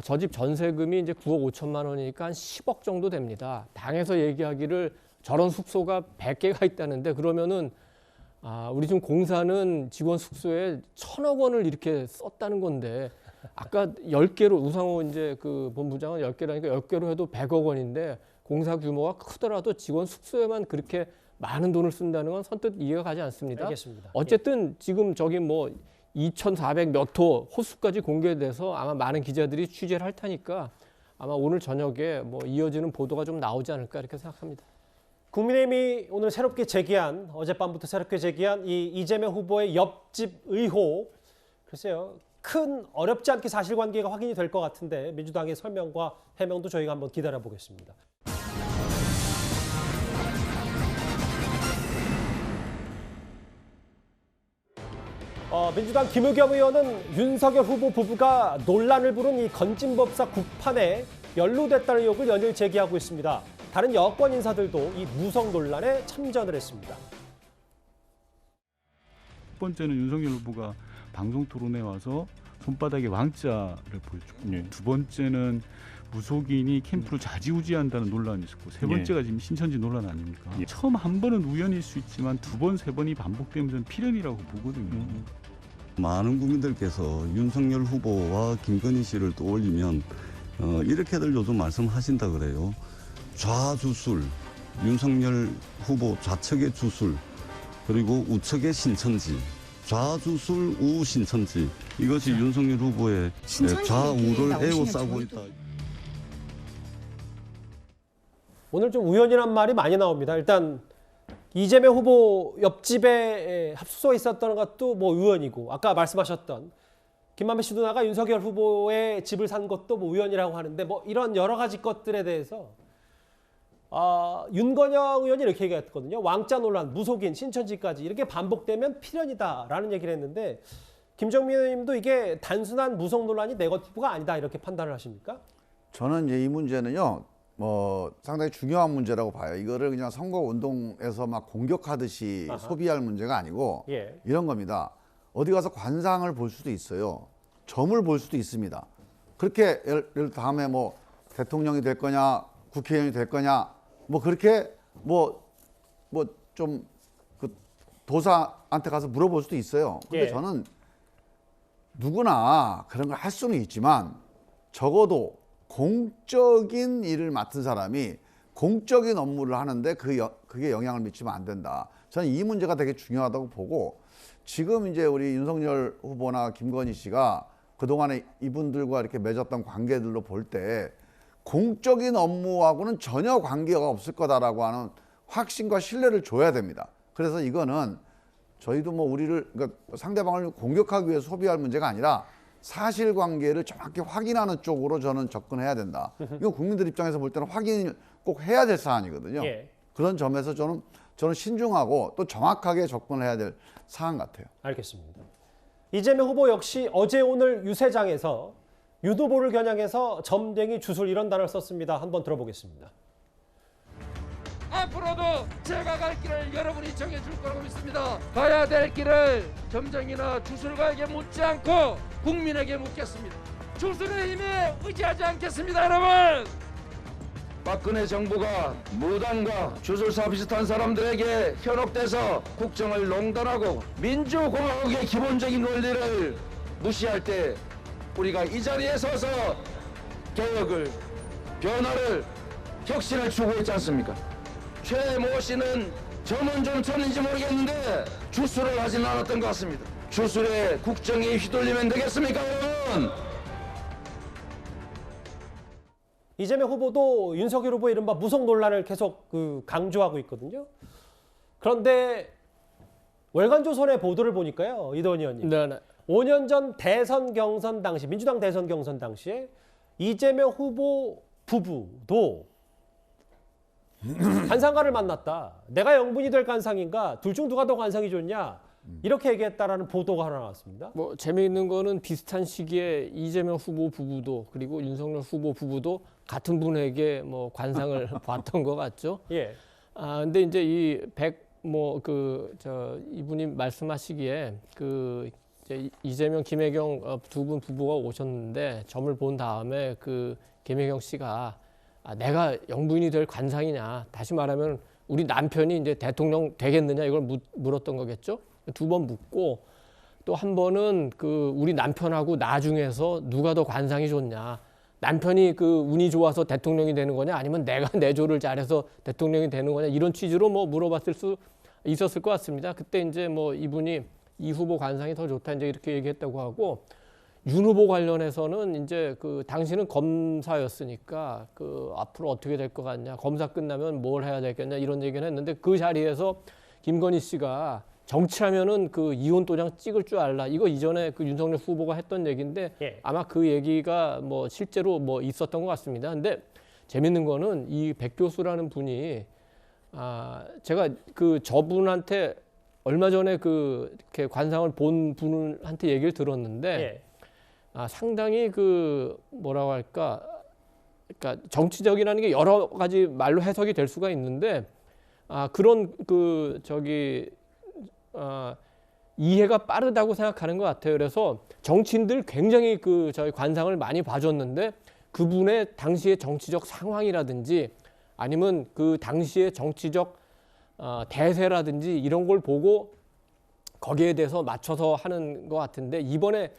저 집 전세금이 이제 9억 5천만 원이니까 한 10억 정도 됩니다. 당에서 얘기하기를 저런 숙소가 100개가 있다는데 그러면은 우리 지금 공사는 직원 숙소에 1,000억 원을 이렇게 썼다는 건데 아까 10개로 우상호 이제 그 본부장은 10개라니까 10개로 해도 100억 원인데 공사 규모가 크더라도 직원 숙소에만 그렇게 많은 돈을 쓴다는 건 선뜻 이해가 가지 않습니다. 알겠습니다. 어쨌든 지금 저기 뭐 2,400 몇 호 호수까지 공개돼서 아마 많은 기자들이 취재를 할 테니까 아마 오늘 저녁에 뭐 이어지는 보도가 좀 나오지 않을까 이렇게 생각합니다. 국민의힘이 오늘 새롭게 제기한 어젯밤부터 새롭게 제기한 이 이재명 후보의 옆집 의혹 글쎄요. 큰 어렵지 않게 사실관계가 확인이 될 것 같은데 민주당의 설명과 해명도 저희가 한번 기다려 보겠습니다. 민주당 김의겸 의원은 윤석열 후보 부부가 논란을 부른 이 건진법사 국판에 연루됐다는 의혹을 연일 제기하고 있습니다. 다른 여권 인사들도 이 무성 논란에 참전을 했습니다. 첫 번째는 윤석열 후보가 방송 토론에 와서 손바닥에 왕자를 보여줬고, 두 번째는 무속인이 캠프를 좌지우지한다는 논란이 있었고, 세 번째가 지금 신천지 논란 아닙니까? 처음 한 번은 우연일 수 있지만 두 번, 세 번이 반복되면 필연이라고 보거든요. 많은 국민들께서 윤석열 후보와 김건희 씨를 떠올리면 이렇게들 요즘 말씀하신다 그래요. 좌주술, 윤석열 후보 좌측의 주술, 그리고 우측의 신천지. 좌주술 우신천지, 이것이 윤석열 후보의 좌우를 에워싸고 있다. 오늘 좀 우연이란 말이 많이 나옵니다. 일단 이재명 후보 옆집에 합숙소가 있었던 것도 뭐 우연이고, 아까 말씀하셨던 김만배 씨 누나가 윤석열 후보의 집을 산 것도 뭐 우연이라고 하는데, 뭐 이런 여러 가지 것들에 대해서 윤건영 의원이 이렇게 얘기했거든요. 왕자 논란, 무속인, 신천지까지 이렇게 반복되면 필연이다라는 얘기를 했는데, 김정민 의원님도 이게 단순한 무속 논란이 네거티브가 아니다 이렇게 판단을 하십니까? 저는 이제 이 문제는요, 상당히 중요한 문제라고 봐요. 이거를 그냥 선거 운동에서 막 공격하듯이 소비할 문제가 아니고 이런 겁니다. 어디 가서 관상을 볼 수도 있어요. 점을 볼 수도 있습니다. 그렇게 예를 다음에 뭐 대통령이 될 거냐, 국회의원이 될 거냐, 뭐 그렇게 좀 그 도사한테 가서 물어볼 수도 있어요. 근데 저는 누구나 그런 걸 할 수는 있지만 적어도 공적인 일을 맡은 사람이 공적인 업무를 하는데 그게 영향을 미치면 안 된다. 저는 이 문제가 되게 중요하다고 보고, 지금 이제 우리 윤석열 후보나 김건희 씨가 그동안에 이분들과 이렇게 맺었던 관계들로 볼 때 공적인 업무하고는 전혀 관계가 없을 거다라고 하는 확신과 신뢰를 줘야 됩니다. 그래서 이거는 저희도 뭐 그러니까 상대방을 공격하기 위해 소비할 문제가 아니라 사실관계를 정확히 확인하는 쪽으로 저는 접근해야 된다. 이거 국민들 입장에서 볼 때는 확인을 꼭 해야 될 사안이거든요. 그런 점에서 저는 신중하고 또 정확하게 접근해야 될 사안 같아요. 알겠습니다. 이재명 후보 역시 어제 오늘 유세장에서 윤 후보를 겨냥해서 점쟁이, 주술 이런 단어를 썼습니다. 한번 들어보겠습니다. 앞으로도 제가 갈 길을 여러분이 정해줄 거라고 믿습니다. 가야 될 길을 점쟁이나 주술가에게 묻지 않고 국민에게 묻겠습니다. 주술의 힘에 의지하지 않겠습니다, 여러분. 박근혜 정부가 무당과 주술사 비슷한 사람들에게 현혹돼서 국정을 농단하고 민주공화국의 기본적인 원리를 무시할 때 우리가 이 자리에 서서 개혁을, 변화를, 혁신을 추구했지 있지 않습니까? 최모 씨는 전문점천인지 모르겠는데 주술을 하지는 않았던 것 같습니다. 주술에 국정이 휘둘리면 되겠습니까, 여러분? 이재명 후보도 윤석열 후보의 이른바 무속 논란을 계속 강조하고 있거든요. 그런데 월간조선의 보도를 보니까요, 이도원 의원님. 5년 전 대선 경선 당시, 민주당 대선 경선 당시에 이재명 후보 부부도 관상가를 만났다. 내가 영분이 될 관상인가? 둘 중 누가 더 관상이 좋냐? 이렇게 얘기했다라는 보도가 하나 나왔습니다. 뭐 재미있는 거는 비슷한 시기에 이재명 후보 부부도 그리고 윤석열 후보 부부도 같은 분에게 뭐 관상을 봤던 것 같죠. 예. 근데 이제 이분이 말씀하시기에 이제 이재명, 김혜경 두 분 부부가 오셨는데 점을 본 다음에 김혜경 씨가 내가 영부인이 될 관상이냐, 다시 말하면 우리 남편이 이제 대통령 되겠느냐 이걸 물었던 거겠죠. 두 번 묻고 또 한 번은 우리 남편하고 나 중에서 누가 더 관상이 좋냐, 남편이 운이 좋아서 대통령이 되는 거냐, 아니면 내가 내조를 잘해서 대통령이 되는 거냐, 이런 취지로 물어봤을 수 있었을 것 같습니다. 그때 이제 이분이 이 후보 관상이 더 좋다 이제 이렇게 얘기했다고 하고, 윤 후보 관련해서는 이제 그 당신은 검사였으니까 그 앞으로 어떻게 될 것 같냐, 검사 끝나면 뭘 해야 되겠냐 이런 얘기는 했는데 그 자리에서 김건희 씨가 정치하면은 그 이혼 도장 찍을 줄 알라. 이거 이전에 그 윤석열 후보가 했던 얘기인데 아마 그 얘기가 뭐 실제로 뭐 있었던 것 같습니다. 근데 재밌는 거는 이 백 교수라는 분이 제가 그 저분한테 얼마 전에 그 이렇게 관상을 본 분한테 얘기를 들었는데 상당히 그 뭐라고 할까, 그러니까 정치적이라는 게 여러 가지 말로 해석이 될 수가 있는데 그런 그 이해가 빠르다고 생각하는 것 같아요. 그래서 정치인들 굉장히 그 저희 관상을 많이 봐줬는데 그분의 당시의 정치적 상황이라든지 아니면 그 당시의 정치적 대세라든지 이런 걸 보고 거기에 대해서 맞춰서 하는 것 같은데 이번에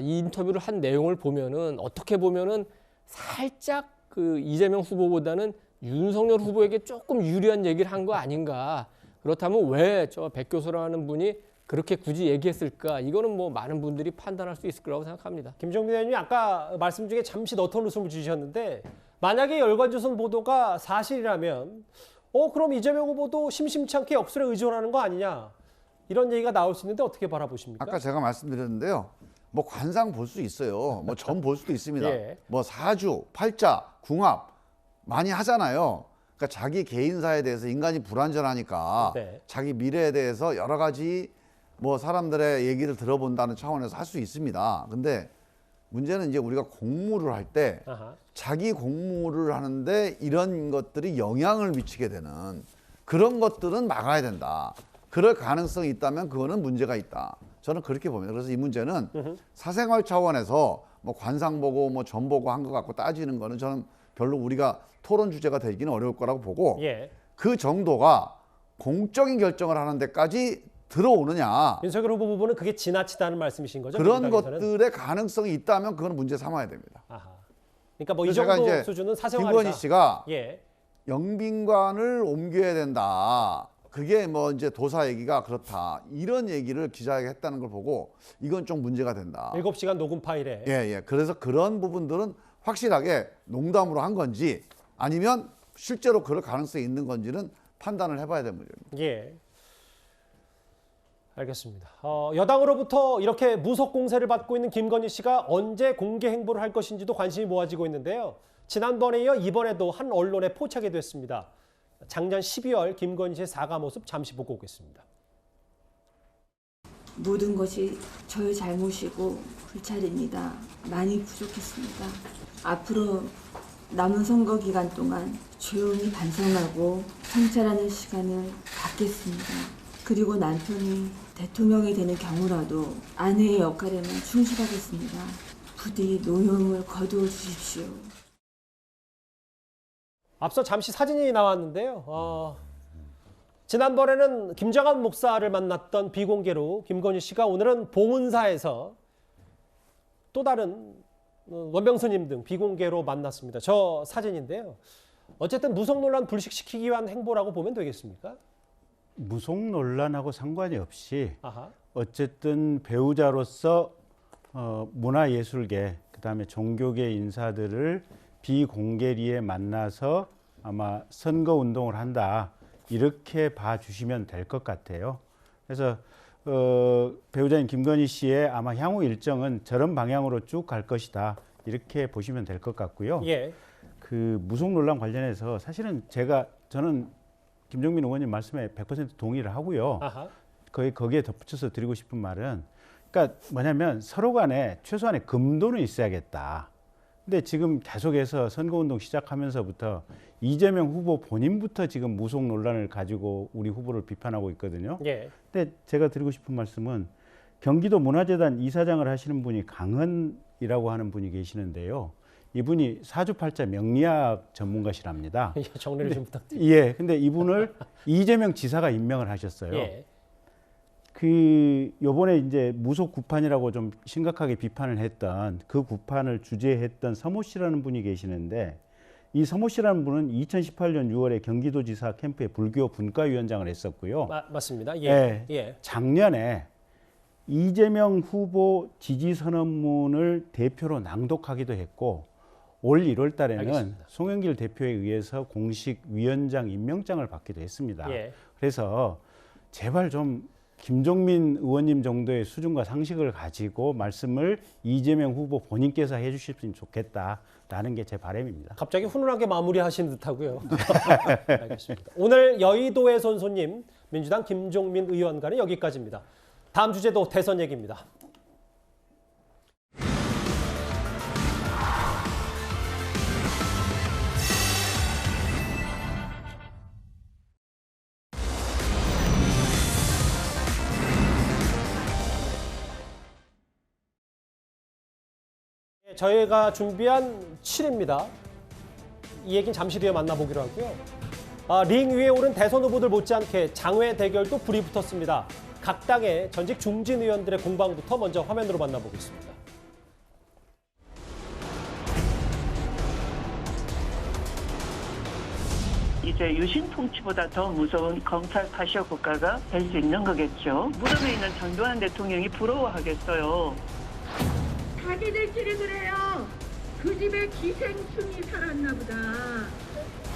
이 인터뷰를 한 내용을 보면은 어떻게 보면은 살짝 그 이재명 후보보다는 윤석열 후보에게 조금 유리한 얘기를 한 거 아닌가. 그렇다면 왜 저 백 교수라는 분이 그렇게 굳이 얘기했을까? 이거는 뭐 많은 분들이 판단할 수 있을 거라고 생각합니다. 김종민 의원님이 아까 말씀 중에 잠시 너털 웃음을 주셨는데 만약에 열관조선 보도가 사실이라면 그럼 이재명 후보도 심심치 않게 역술에 의존하는 거 아니냐 이런 얘기가 나올 수 있는데 어떻게 바라보십니까? 아까 제가 말씀드렸는데요. 뭐 관상 볼 수 있어요. 뭐 점 볼 수도 있습니다. 뭐 사주, 팔자, 궁합 많이 하잖아요. 그러니까 자기 개인사에 대해서 인간이 불완전하니까 자기 미래에 대해서 여러 가지 뭐 사람들의 얘기를 들어본다는 차원에서 할 수 있습니다. 근데 문제는 이제 우리가 공무를 할 때 자기 공무를 하는데 이런 것들이 영향을 미치게 되는 그런 것들은 막아야 된다. 그럴 가능성이 있다면 그거는 문제가 있다. 저는 그렇게 봅니다. 그래서 이 문제는 사생활 차원에서 뭐 관상 보고 뭐 점 보고 한 것 갖고 따지는 거는 저는 별로 우리가 토론 주제가 되기는 어려울 거라고 보고 그 정도가 공적인 결정을 하는 데까지 들어오느냐. 윤석열 후보 부분은 그게 지나치다는 말씀이신 거죠? 그런 것들의 가능성이 있다면 그건 문제 삼아야 됩니다. 그러니까 뭐 이 정도 이제 수준은 사생활이다. 김건희 씨가 영빈관을 옮겨야 된다. 그게 뭐 이제 도사 얘기가 그렇다. 이런 얘기를 기자에게 했다는 걸 보고 이건 좀 문제가 된다. 7시간 녹음 파일에. 그래서 그런 부분들은 확실하게 농담으로 한 건지 아니면 실제로 그럴 가능성이 있는 건지는 판단을 해봐야 될 문제입니다. 알겠습니다. 여당으로부터 이렇게 무속 공세를 받고 있는 김건희 씨가 언제 공개 행보를 할 것인지도 관심이 모아지고 있는데요. 지난번에 이어 이번에도 한 언론에 포착이 됐습니다. 작년 12월 김건희 씨의 사과 모습 잠시 보고 오겠습니다. 모든 것이 저의 잘못이고 불찰입니다. 많이 부족했습니다. 앞으로 남은 선거 기간 동안 조용히 반성하고 성찰하는 시간을 갖겠습니다. 그리고 남편이 대통령이 되는 경우라도 아내의 역할에만 충실하겠습니다. 부디 노여움을 거두어 주십시오. 앞서 잠시 사진이 나왔는데요. 지난번에는 김정한 목사를 만났던 비공개로 김건희 씨가 오늘은 봉은사에서 또 다른 원병스님 등 비공개로 만났습니다. 저 사진인데요. 어쨌든 무속 논란 불식시키기 위한 행보라고 보면 되겠습니까? 무속 논란하고 상관이 없이 어쨌든 배우자로서 문화예술계 그다음에 종교계 인사들을 비공개리에 만나서 아마 선거운동을 한다 이렇게 봐주시면 될 것 같아요. 그래서 배우자인 김건희 씨의 아마 향후 일정은 저런 방향으로 쭉 갈 것이다 이렇게 보시면 될 것 같고요. 그 무속 논란 관련해서 사실은 저는 김종민 의원님 말씀에 100% 동의를 하고요. 거기에 덧붙여서 드리고 싶은 말은 그러니까 뭐냐면 서로 간에 최소한의 금도는 있어야겠다. 근데 지금 계속해서 선거운동 시작하면서부터 이재명 후보 본인부터 지금 무속 논란을 가지고 우리 후보를 비판하고 있거든요. 근데 제가 드리고 싶은 말씀은 경기도 문화재단 이사장을 하시는 분이 강은이라고 하는 분이 계시는데요. 이분이 사주팔자 명리학 전문가시랍니다. 정리를 좀 부탁드립니다. 근데 이분을 이재명 지사가 임명을 하셨어요. 그 요번에 이제 무속 구판이라고 좀 심각하게 비판을 했던 그 구판을 주재했던 서모 씨라는 분이 계시는데 이 서모 씨라는 분은 2018년 6월에 경기도지사 캠프에 불교 분과위원장을 했었고요. 맞습니다. 작년에 이재명 후보 지지 선언문을 대표로 낭독하기도 했고 올 1월 달에는 알겠습니다. 송영길 대표에 의해서 공식 위원장 임명장을 받기도 했습니다. 예. 그래서 제발 좀 김종민 의원님 정도의 수준과 상식을 가지고 말씀을 이재명 후보 본인께서 해주셨으면 좋겠다라는 게 제 바람입니다. 갑자기 훈훈하게 마무리하신 듯하고요. 알겠습니다. 오늘 여의도의 손손님 민주당 김종민 의원과는 여기까지입니다. 다음 주제도 대선 얘기입니다. 저희가 준비한 7입니다. 이 얘기는 잠시 뒤에 만나보기로 하고요. 링 위에 오른 대선 후보들 못지않게 장외 대결도 불이 붙었습니다. 각 당의 전직 중진 의원들의 공방부터 먼저 화면으로 만나보겠습니다. 이제 유신 통치보다 더 무서운 검찰 파시아 국가가 될 수 있는 거겠죠. 무덤에 있는 전두환 대통령이 부러워하겠어요. 자기들끼리 그래요. 그 집에 기생충이 살았나 보다.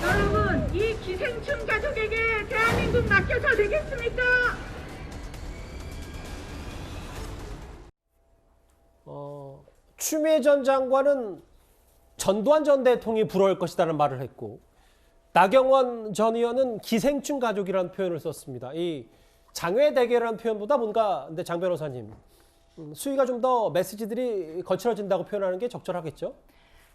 여러분, 이 기생충 가족에게 대한민국 맡겨서 되겠습니까? 추미애 전 장관은 전두환 전 대통령이 부러울 것이라는 말을 했고 나경원 전 의원은 기생충 가족이라는 표현을 썼습니다. 이 장외 대결이라는 표현보다 뭔가 근데 장 변호사님 수위가 좀 더 메시지들이 거칠어진다고 표현하는 게 적절하겠죠?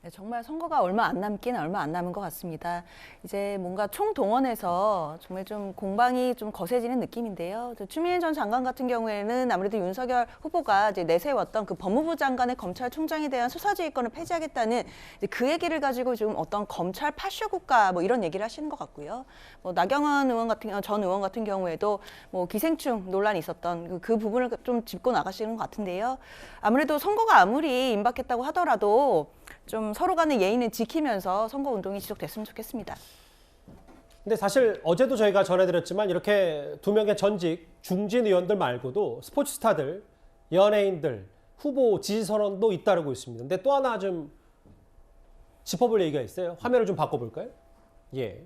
네, 정말 선거가 얼마 안 남은 것 같습니다. 이제 뭔가 총동원해서 정말 좀 공방이 좀 거세지는 느낌인데요. 추미애 전 장관 같은 경우에는 아무래도 윤석열 후보가 이제 내세웠던 그 법무부 장관의 검찰총장에 대한 수사지휘권을 폐지하겠다는 이제 그 얘기를 가지고 좀 어떤 검찰 파쇼 국가 뭐 이런 얘기를 하시는 것 같고요. 뭐 나경원 의원 전 의원 같은 경우에도 뭐 기생충 논란이 있었던 그 부분을 좀 짚고 나가시는 것 같은데요. 아무래도 선거가 아무리 임박했다고 하더라도 좀 서로 간의 예의는 지키면서 선거 운동이 지속됐으면 좋겠습니다. 근데 사실 어제도 저희가 전해드렸지만 이렇게 두 명의 전직 중진 의원들 말고도 스포츠 스타들, 연예인들, 후보 지지 선언도 잇따르고 있습니다. 근데 또 하나 좀 짚어볼 얘기가 있어요. 화면을 좀 바꿔볼까요? 예.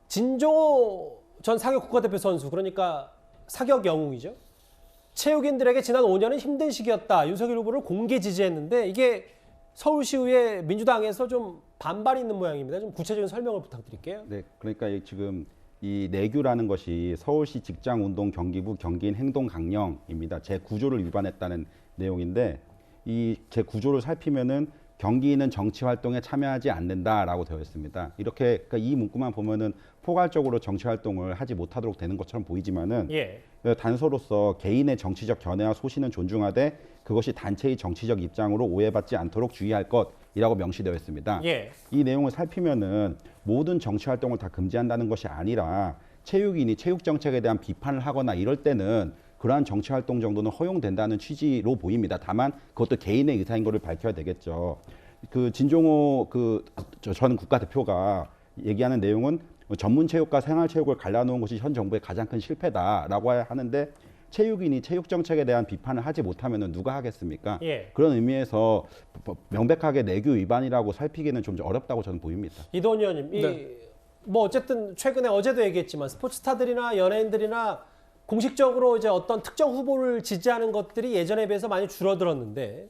진종호 전 사격 국가대표 선수, 그러니까 사격 영웅이죠. 체육인들에게 지난 5년은 힘든 시기였다. 윤석열 후보를 공개 지지했는데 이게 서울시의회 민주당에서 좀 반발이 있는 모양입니다. 좀 구체적인 설명을 부탁드릴게요. 네, 그러니까 지금 이 내규라는 것이 서울시 직장운동 경기부 경기인 행동 강령입니다. 제9조를 위반했다는 내용인데 이 제9조를 살피면은 경기인은 정치 활동에 참여하지 않는다라고 되어 있습니다. 이렇게 그러니까 이 문구만 보면은 포괄적으로 정치 활동을 하지 못하도록 되는 것처럼 보이지만은 단서로서 개인의 정치적 견해와 소신은 존중하되 그것이 단체의 정치적 입장으로 오해받지 않도록 주의할 것이라고 명시되어 있습니다. 이 내용을 살피면은 모든 정치 활동을 다 금지한다는 것이 아니라 체육인이 체육 정책에 대한 비판을 하거나 이럴 때는 그러한 정치 활동 정도는 허용된다는 취지로 보입니다. 다만 그것도 개인의 의사인 것을 밝혀야 되겠죠. 그 진종호 전 국가대표가 얘기하는 내용은 전문 체육과 생활 체육을 갈라놓은 것이 현 정부의 가장 큰 실패다라고 하는데 체육인이 체육 정책에 대한 비판을 하지 못하면 누가 하겠습니까? 그런 의미에서 명백하게 내규 위반이라고 살피기는 좀 어렵다고 저는 보입니다. 이도원 의원님, 뭐 어쨌든 최근에 어제도 얘기했지만 스포츠 스타들이나 연예인들이나 공식적으로 이제 어떤 특정 후보를 지지하는 것들이 예전에 비해서 많이 줄어들었는데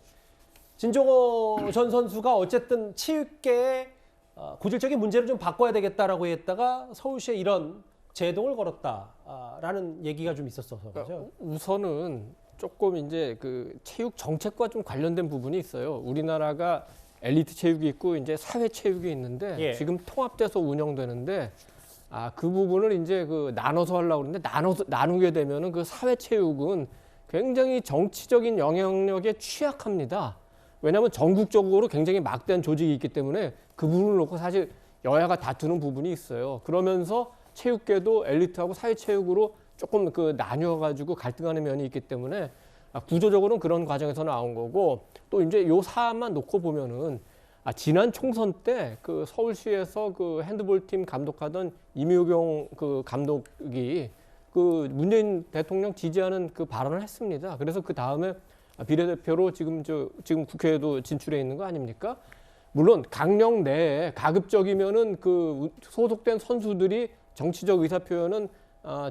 진종호 전 선수가 어쨌든 체육계의 고질적인 문제를 좀 바꿔야 되겠다라고 했다가 서울시에 이런 제동을 걸었다라는 얘기가 좀 있었어서 그렇죠. 우선은 조금 이제 그 체육 정책과 좀 관련된 부분이 있어요. 우리나라가 엘리트 체육이 있고 이제 사회 체육이 있는데 지금 통합돼서 운영되는데 그 부분을 이제 그 나눠서 하려고 그러는데 나누게 되면은 그 사회 체육은 굉장히 정치적인 영향력에 취약합니다. 왜냐하면 전국적으로 굉장히 막대한 조직이 있기 때문에 그 부분을 놓고 사실 여야가 다투는 부분이 있어요. 그러면서 체육계도 엘리트하고 사회 체육으로 조금 그 나뉘어가지고 갈등하는 면이 있기 때문에 구조적으로는 그런 과정에서 나온 거고 또 이제 요 사안만 놓고 보면은 지난 총선 때 그 서울시에서 그 핸드볼 팀 감독하던 임효경 그 감독이 그 문재인 대통령 지지하는 그 발언을 했습니다. 그래서 그 다음에 비례대표로 지금 국회에도 진출해 있는 거 아닙니까? 물론 강령 내에 가급적이면은 그 소속된 선수들이 정치적 의사 표현은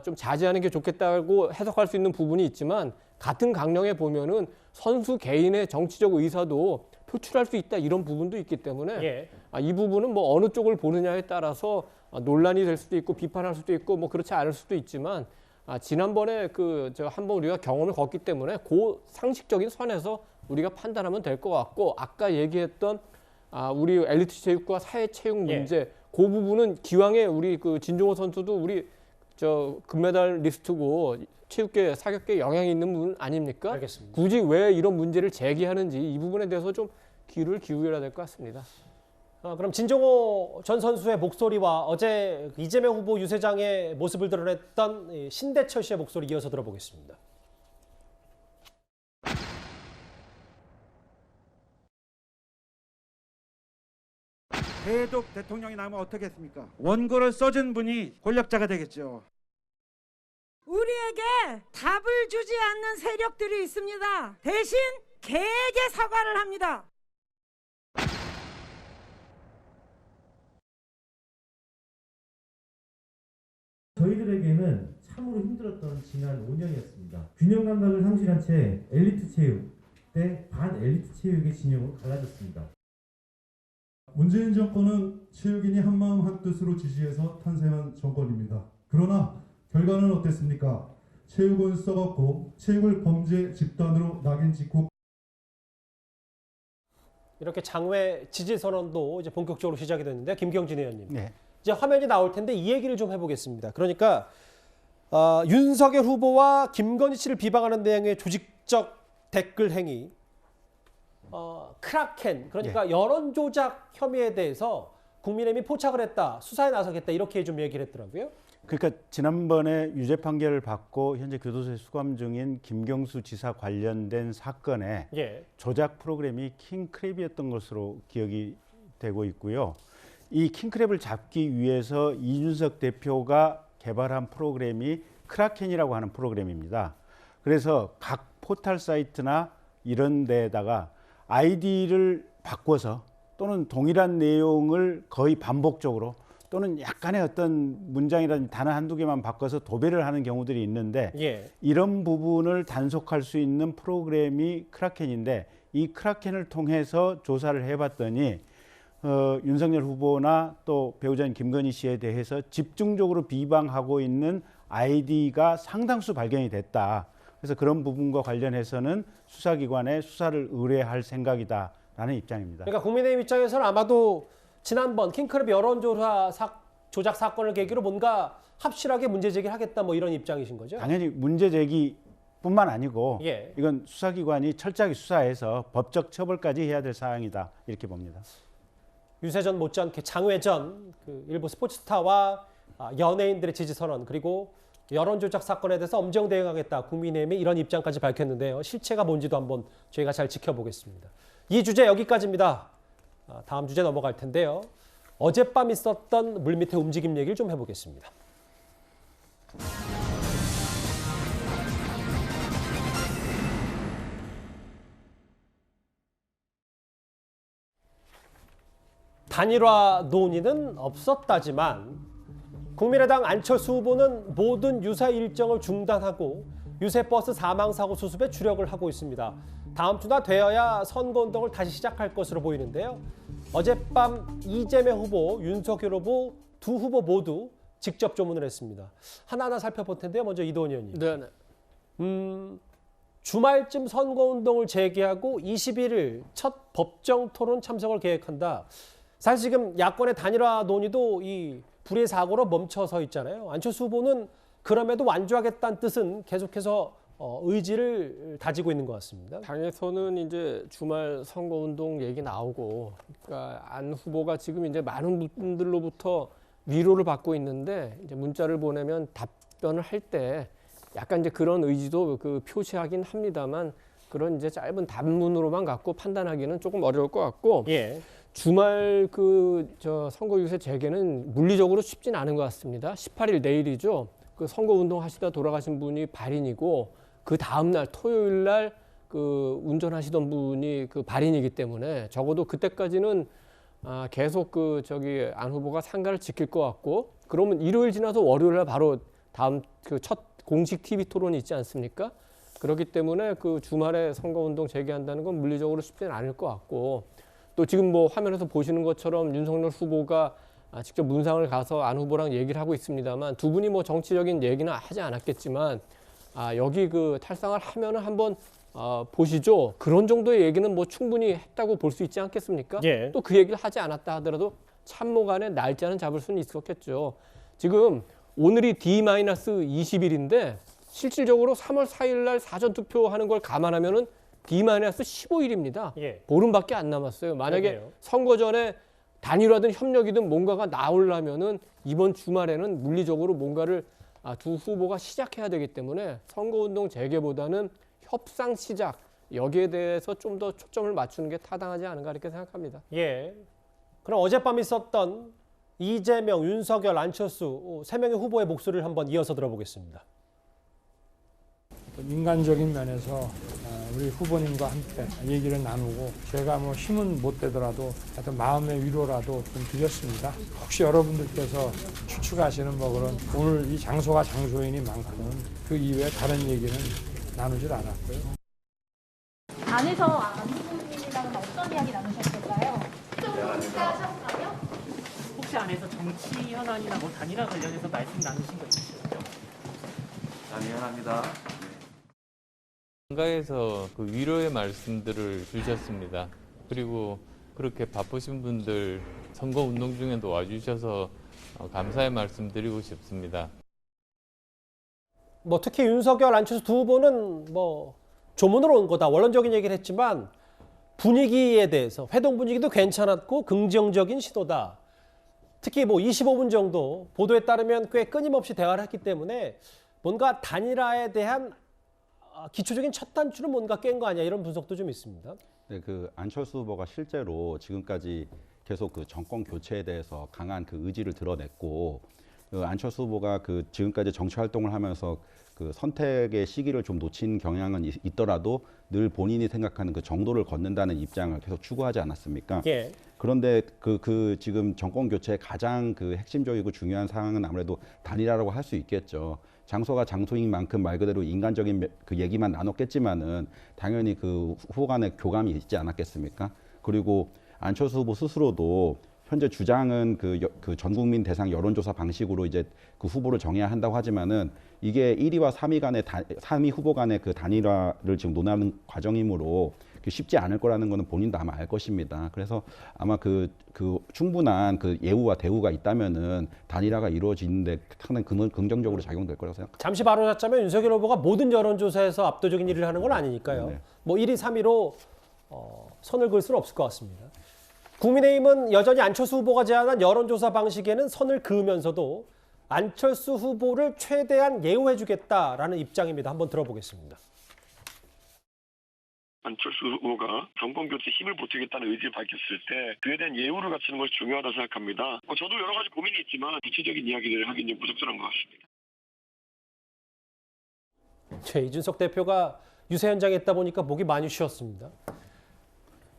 좀 자제하는 게 좋겠다고 해석할 수 있는 부분이 있지만 같은 강령에 보면은 선수 개인의 정치적 의사도 표출할 수 있다 이런 부분도 있기 때문에 이 부분은 뭐 어느 쪽을 보느냐에 따라서 논란이 될 수도 있고 비판할 수도 있고 뭐 그렇지 않을 수도 있지만 지난번에 한번 우리가 경험을 겪기 때문에 그 상식적인 선에서 우리가 판단하면 될 것 같고 아까 얘기했던 우리 엘리트 체육과 사회 체육 문제 그 부분은 기왕에 우리 그 진종호 선수도 우리 금메달 리스트고 체육계 사격계에 영향이 있는 분 아닙니까? 알겠습니다. 굳이 왜 이런 문제를 제기하는지 이 부분에 대해서 좀 귀를 기울여야 될 것 같습니다. 그럼 진종호 전 선수의 목소리와 어제 이재명 후보 유세장의 모습을 드러냈던 신대철 씨의 목소리 이어서 들어보겠습니다. 대독 대통령이 나오면 어떻겠습니까? 원고를 써준 분이 권력자가 되겠죠. 우리에게 답을 주지 않는 세력들이 있습니다. 대신 개에게 사과를 합니다. 저희들에게는 참으로 힘들었던 지난 5년이었습니다. 균형 감각을 상실한 채 엘리트 체육 대 반엘리트 체육의 진영으로 갈라졌습니다. 문재인 정권은 체육인이 한마음 한뜻으로 지지해서 탄생한 정권입니다. 그러나 결과는 어땠습니까? 체육은 썩었고 체육을 범죄 집단으로 낙인 찍고 이렇게 장외 지지 선언도 이제 본격적으로 시작이 됐는데 김경진 의원님. 네. 이제 화면이 나올 텐데 이 얘기를 좀 해보겠습니다. 그러니까 윤석열 후보와 김건희 씨를 비방하는 내용의 조직적 댓글 행위, 크라켄, 그러니까 여론 조작 혐의에 대해서 국민의힘이 포착을 했다, 수사에 나서겠다 이렇게 좀 얘기를 했더라고요. 그러니까 지난번에 유죄 판결을 받고 현재 교도소에 수감 중인 김경수 지사 관련된 사건에 조작 프로그램이 킹크랩이었던 것으로 기억이 되고 있고요. 이 킹크랩을 잡기 위해서 이준석 대표가 개발한 프로그램이 크라켄이라고 하는 프로그램입니다. 그래서 각 포털 사이트나 이런 데다가 아이디를 바꿔서 또는 동일한 내용을 거의 반복적으로 또는 약간의 어떤 문장이라든지 단어 한두 개만 바꿔서 도배를 하는 경우들이 있는데 이런 부분을 단속할 수 있는 프로그램이 크라켄인데 이 크라켄을 통해서 조사를 해봤더니 윤석열 후보나 또 배우자인 김건희 씨에 대해서 집중적으로 비방하고 있는 아이디가 상당수 발견이 됐다. 그래서 그런 부분과 관련해서는 수사기관에 수사를 의뢰할 생각이다라는 입장입니다. 그러니까 국민의힘 입장에서는 아마도 지난번 킹크랩 여론조사 조작 사건을 계기로 뭔가 합실하게 문제 제기를 하겠다 뭐 이런 입장이신 거죠? 당연히 문제 제기뿐만 아니고 이건 수사기관이 철저하게 수사해서 법적 처벌까지 해야 될 사항이다 이렇게 봅니다. 유세전 못지않게 장외전, 일부 스포츠 스타와 연예인들의 지지 선언 그리고 여론 조작 사건에 대해서 엄정 대응하겠다 국민의힘이 이런 입장까지 밝혔는데요. 실체가 뭔지도 한번 저희가 잘 지켜보겠습니다. 이 주제 여기까지입니다. 다음 주제 넘어갈 텐데요. 어젯밤 있었던 물밑의 움직임 얘기를 좀 해보겠습니다. 단일화 논의는 없었다지만 국민의당 안철수 후보는 모든 유세 일정을 중단하고 유세버스 사망사고 수습에 주력을 하고 있습니다. 다음 주나 되어야 선거운동을 다시 시작할 것으로 보이는데요. 어젯밤 이재명 후보, 윤석열 후보 두 후보 모두 직접 조문을 했습니다. 하나하나 살펴볼 텐데요. 먼저 이도원 의원님. 주말쯤 선거운동을 재개하고 21일 첫 법정 토론 참석을 계획한다. 사실 지금 야권의 단일화 논의도 이 불의 사고로 멈춰서 있잖아요. 안철수 후보는 그럼에도 완주하겠다는 뜻은 계속해서 의지를 다지고 있는 것 같습니다. 당에서는 이제 주말 선거운동 얘기 나오고, 그러니까 안 후보가 지금 이제 많은 분들로부터 위로를 받고 있는데 이제 문자를 보내면 답변을 할 때 약간 이제 그런 의지도 표시하긴 합니다만 그런 이제 짧은 단문으로만 갖고 판단하기는 조금 어려울 것 같고. 주말 선거 유세 재개는 물리적으로 쉽진 않은 것 같습니다. 18일 내일이죠. 그 선거 운동 하시다 돌아가신 분이 발인이고 그 다음 날 토요일 날 그 운전하시던 분이 그 발인이기 때문에 적어도 그때까지는 계속 그 저기 안 후보가 상가를 지킬 것 같고 그러면 일요일 지나서 월요일 날 바로 다음 그 첫 공식 TV 토론이 있지 않습니까? 그렇기 때문에 그 주말에 선거 운동 재개한다는 건 물리적으로 쉽지는 않을 것 같고 또 지금 뭐 화면에서 보시는 것처럼 윤석열 후보가 직접 문상을 가서 안 후보랑 얘기를 하고 있습니다만 두 분이 뭐 정치적인 얘기는 하지 않았겠지만 여기 그 탈당을 하면은 한번 보시죠. 그런 정도의 얘기는 뭐 충분히 했다고 볼 수 있지 않겠습니까? 예. 또 그 얘기를 하지 않았다 하더라도 참모 간에 날짜는 잡을 수는 있었겠죠. 지금 오늘이 D-20일인데 실질적으로 3월 4일 날 사전투표하는 걸 감안하면은 D-15일입니다. 예. 보름밖에 안 남았어요. 만약에 그러게요. 선거 전에 단일화든 협력이든 뭔가가 나오려면은 이번 주말에는 물리적으로 뭔가를 두 후보가 시작해야 되기 때문에 선거운동 재개보다는 협상 시작 여기에 대해서 좀 더 초점을 맞추는 게 타당하지 않은가 이렇게 생각합니다. 예. 그럼 어젯밤 있었던 이재명, 윤석열, 안철수 세 명의 후보의 목소리를 한번 이어서 들어보겠습니다. 인간적인 면에서 우리 후보님과 함께 얘기를 나누고 제가 뭐 힘은 못 되더라도 하여튼 마음의 위로라도 좀 드렸습니다. 혹시 여러분들께서 추측하시는 뭐 그런 오늘 이 장소가 장소이니만큼은 그 이외에 다른 얘기는 나누질 않았고요. 안에서 안 후보님이랑은 어떤 이야기 나누셨을까요? 하셨나요? 혹시 안에서 정치 현안이나 뭐 단일화 관련해서 말씀 나누신 거 있으실까요? 미안합니다. 상가에서 그 위로의 말씀들을 주셨습니다. 그리고 그렇게 바쁘신 분들 선거 운동 중에도 와주셔서 감사의 말씀 드리고 싶습니다. 뭐 특히 윤석열, 안철수 두 후보는 뭐 조문으로 온 거다 원론적인 얘기를 했지만 분위기에 대해서 회동 분위기도 괜찮았고 긍정적인 시도다. 특히 뭐 25분 정도 보도에 따르면 꽤 끊임없이 대화를 했기 때문에 뭔가 단일화에 대한 기초적인 첫 단추는 뭔가 깬 거 아니야 이런 분석도 좀 있습니다. 네, 그 안철수 후보가 실제로 지금까지 계속 그 정권 교체에 대해서 강한 그 의지를 드러냈고 그 안철수 후보가 그 지금까지 정치 활동을 하면서 그 선택의 시기를 좀 놓친 경향은 있더라도 늘 본인이 생각하는 그 정도를 걷는다는 입장을 계속 추구하지 않았습니까? 예. 그런데 그 지금 정권 교체의 가장 그 핵심적이고 중요한 사항은 아무래도 단일화라고 할 수 있겠죠. 장소가 장소인 만큼 말 그대로 인간적인 그 얘기만 나눴겠지만은 당연히 그 후보 간의 교감이 있지 않았겠습니까? 그리고 안철수 후보 스스로도 현재 주장은 그 전 국민 대상 여론조사 방식으로 이제 그 후보를 정해야 한다고 하지만은 이게 1위와 3위 간의 3위 후보 간의 그 단일화를 지금 논하는 과정이므로 쉽지 않을 거라는 거는 본인도 아마 알 것입니다. 그래서 아마 그 충분한 그 예우와 대우가 있다면은 단일화가 이루어지는데 상당히 긍정적으로 작용될 거라고 생각합니다. 잠시 바로 잡자면 윤석열 후보가 모든 여론조사에서 압도적인 일을 하는 건 아니니까요. 네. 뭐 1위, 3위로 선을 그을 수는 없을 것 같습니다. 국민의힘은 여전히 안철수 후보가 제안한 여론조사 방식에는 선을 그으면서도 안철수 후보를 최대한 예우해주겠다라는 입장입니다. 한번 들어보겠습니다. 안철수 후보가 정권 교체 힘을 보태겠다는 의지를 밝혔을 때 그에 대한 예우를 갖추는 것이 중요하다고 생각합니다. 저도 여러 가지 고민이 있지만 구체적인 이야기들을 하긴 좀 부적절한 것 같습니다. 이준석 대표가 유세 현장에 있다 보니까 목이 많이 쉬었습니다.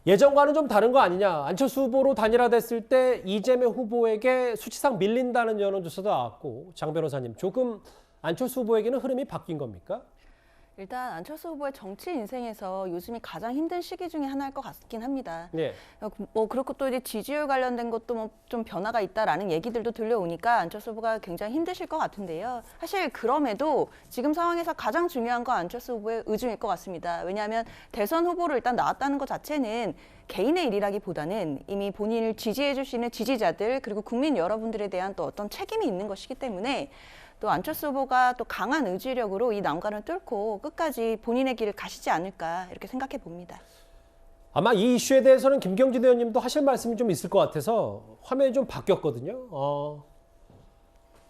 예전과는 좀 다른 거 아니냐. 안철수 후보로 단일화됐을 때 이재명 후보에게 수치상 밀린다는 여론조사도 나왔고 장 변호사님 조금 안철수 후보에게는 흐름이 바뀐 겁니까? 일단 안철수 후보의 정치 인생에서 요즘이 가장 힘든 시기 중에 하나일 것 같긴 합니다. 네. 뭐 그렇고 또 이제 지지율 관련된 것도 뭐 좀 변화가 있다라는 얘기들도 들려오니까 안철수 후보가 굉장히 힘드실 것 같은데요. 사실 그럼에도 지금 상황에서 가장 중요한 건 안철수 후보의 의중일 것 같습니다. 왜냐하면 대선 후보로 일단 나왔다는 것 자체는 개인의 일이라기보다는 이미 본인을 지지해 주시는 지지자들 그리고 국민 여러분들에 대한 또 어떤 책임이 있는 것이기 때문에 또 안철수 후보가 또 강한 의지력으로 이 난관을 뚫고 끝까지 본인의 길을 가시지 않을까 이렇게 생각해 봅니다. 아마 이 이슈에 대해서는 김경진 의원님도 하실 말씀이 좀 있을 것 같아서 화면이 좀 바뀌었거든요.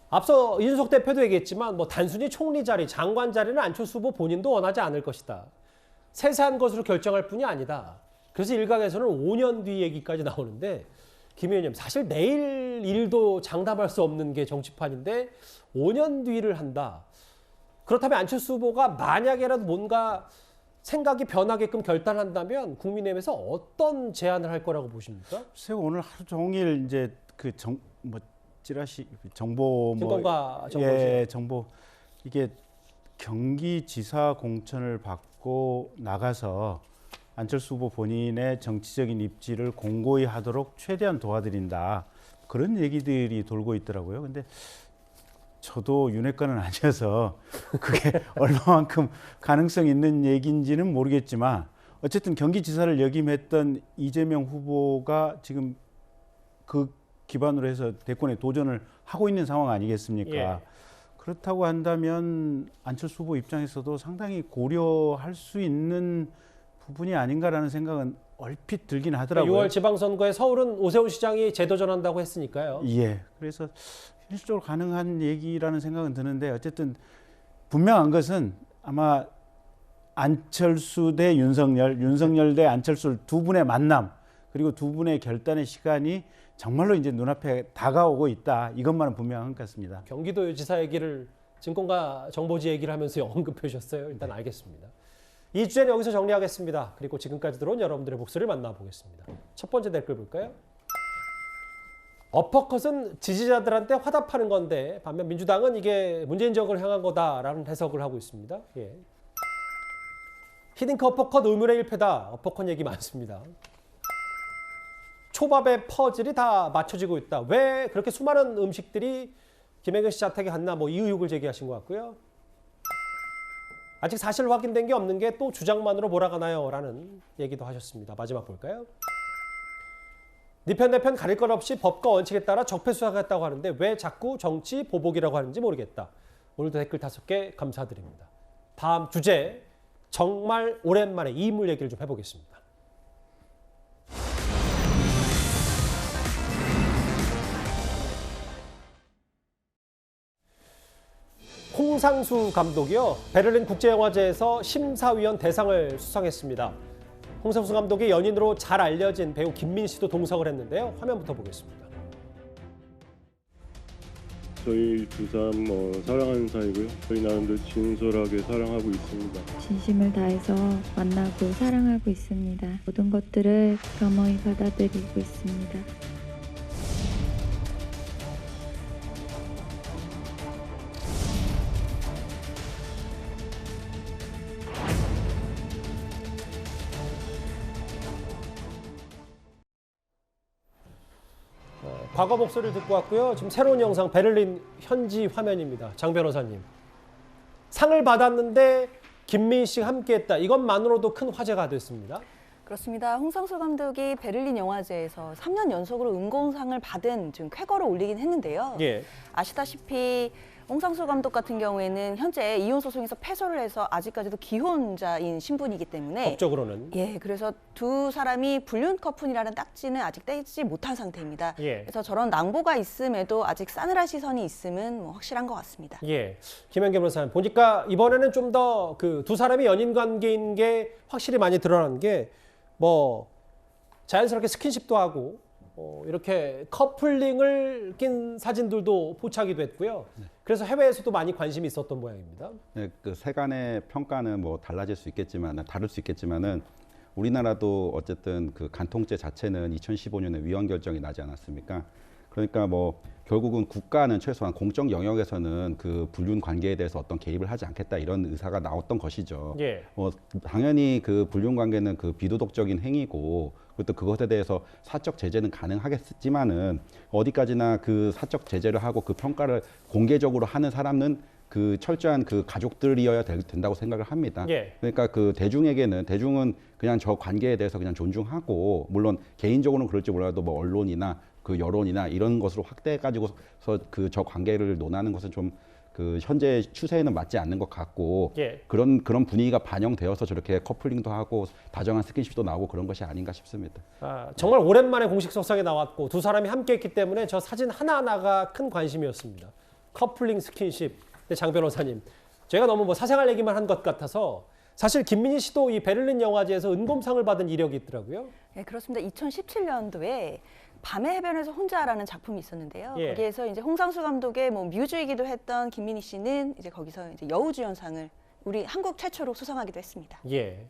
앞서 이준석 대표도 얘기했지만 뭐 단순히 총리 자리, 장관 자리는 안철수 후보 본인도 원하지 않을 것이다. 세세한 것으로 결정할 뿐이 아니다. 그래서 일각에서는 5년 뒤 얘기까지 나오는데 김 의원님, 사실 내일 일도 장담할 수 없는 게 정치판인데 5년 뒤를 한다. 그렇다면 안철수 후보가 만약에라도 뭔가 생각이 변하게끔 결단한다면 국민의힘에서 어떤 제안을 할 거라고 보십니까? 글쎄요, 오늘 하루 종일 이제 그 찌라시 정보 증권가 정보지. 예, 정보 이게 경기지사 공천을 받고 나가서 안철수 후보 본인의 정치적인 입지를 공고히 하도록 최대한 도와드린다. 그런 얘기들이 돌고 있더라고요. 근데 저도 윤핵관은 아니어서 그게 얼마만큼 가능성 있는 얘기인지는 모르겠지만 어쨌든 경기지사를 역임했던 이재명 후보가 지금 그 기반으로 해서 대권에 도전을 하고 있는 상황 아니겠습니까? 예. 그렇다고 한다면 안철수 후보 입장에서도 상당히 고려할 수 있는 부분이 아닌가라는 생각은 얼핏 들긴 하더라고요. 6월 지방선거에 서울은 오세훈 시장이 재도전한다고 했으니까요. 예. 그래서 현실적으로 가능한 얘기라는 생각은 드는데 어쨌든 분명한 것은 아마 안철수 대 윤석열, 윤석열 대 안철수 두 분의 만남 그리고 두 분의 결단의 시간이 정말로 이제 눈앞에 다가오고 있다. 이것만은 분명한 것 같습니다. 경기도 지사 얘기를 증권가 정보지 얘기를 하면서 언급해 주셨어요. 일단 알겠습니다. 이 주제는 여기서 정리하겠습니다. 그리고 지금까지 들어온 여러분들의 목소리를 만나보겠습니다. 첫 번째 댓글 볼까요? 어퍼컷은 지지자들한테 화답하는 건데 반면 민주당은 이게 문재인 정권을 향한 거다라는 해석을 하고 있습니다. 예. 히딩크 어퍼컷 의문의 일패다. 어퍼컷 얘기 많습니다. 초밥의 퍼즐이 다 맞춰지고 있다. 왜 그렇게 수많은 음식들이 김혜경 씨 자택에 갔나 뭐 이 의혹을 제기하신 것 같고요. 아직 사실 확인된 게 없는 게 또 주장만으로 몰아가나요? 라는 얘기도 하셨습니다. 마지막 볼까요? 네 편 내 편 가릴 것 없이 법과 원칙에 따라 적폐 수사하겠다고 하는데 왜 자꾸 정치 보복이라고 하는지 모르겠다. 오늘도 댓글 5개 감사드립니다. 다음 주제 정말 오랜만에 이 인물 얘기를 좀 해보겠습니다. 홍상수 감독이요. 베를린 국제영화제에서 심사위원 대상을 수상했습니다. 홍상수 감독이 연인으로 잘 알려진 배우 김민 씨도 동석을 했는데요. 화면부터 보겠습니다. 저희 두 사람 사랑하는 사이고요. 저희 나름대로 진솔하게 사랑하고 있습니다. 진심을 다해서 만나고 사랑하고 있습니다. 모든 것들을 겸허히 받아들이고 있습니다. 과거 목소리를 듣고 왔고요. 지금 새로운 영상 베를린 현지 화면입니다. 장 변호사님. 상을 받았는데 김민 씨가 함께했다. 이것만으로도 큰 화제가 됐습니다. 그렇습니다. 홍상수 감독이 베를린 영화제에서 3년 연속으로 은공상을 받은 지금 쾌거를 올리긴 했는데요. 예. 아시다시피 홍상수 감독 같은 경우에는 현재 이혼 소송에서 패소를 해서 아직까지도 기혼자인 신분이기 때문에 법적으로는 예, 그래서 두 사람이 불륜 커플이라는 딱지는 아직 떼지 못한 상태입니다. 예. 그래서 저런 낭보가 있음에도 아직 싸늘한 시선이 있음은 뭐 확실한 것 같습니다. 예, 김현경 변호사님 보니까 이번에는 좀 더 그 두 사람이 연인 관계인 게 확실히 많이 드러난 게 뭐 자연스럽게 스킨십도 하고 이렇게 커플링을 낀 사진들도 포착이 됐고요. 그래서 해외에서도 많이 관심이 있었던 모양입니다. 네, 그 세간의 평가는 뭐 다를 수 있겠지만은 우리나라도 어쨌든 그 간통죄 자체는 2015년에 위헌 결정이 나지 않았습니까? 그러니까 뭐 결국은 국가는 최소한 공적 영역에서는 그 불륜 관계에 대해서 어떤 개입을 하지 않겠다 이런 의사가 나왔던 것이죠. 예. 당연히 그 불륜 관계는 그 비도덕적인 행위고 그것도 그것에 대해서 사적 제재는 가능하겠지만은 어디까지나 그 사적 제재를 하고 그 평가를 공개적으로 하는 사람은 그 철저한 그 가족들이어야 된다고 생각을 합니다. 예. 그러니까 그 대중은 그냥 저 관계에 대해서 그냥 존중하고 물론 개인적으로는 그럴지 몰라도 뭐 언론이나 그 여론이나 이런 것으로 확대해 가지고서 그 저 관계를 논하는 것은 좀 그 현재 추세에는 맞지 않는 것 같고 예. 그런 분위기가 반영되어서 저렇게 커플링도 하고 다정한 스킨십도 나오고 그런 것이 아닌가 싶습니다. 정말 오랜만에 공식 석상에 나왔고 두 사람이 함께했기 때문에 저 사진 하나하나가 큰 관심이었습니다. 커플링 스킨십. 근데 장 변호사님, 제가 너무 뭐 사생활 얘기만 한 것 같아서 사실 김민희 씨도 이 베를린 영화제에서 은검상을 받은 이력이 있더라고요. 네, 그렇습니다. 2017년도에 밤의 해변에서 혼자라는 작품이 있었는데요. 예. 거기에서 이제 홍상수 감독의 뭐 뮤즈이기도 했던 김민희 씨는 이제 거기서 이제 여우주연상을 우리 한국 최초로 수상하기도 했습니다. 예.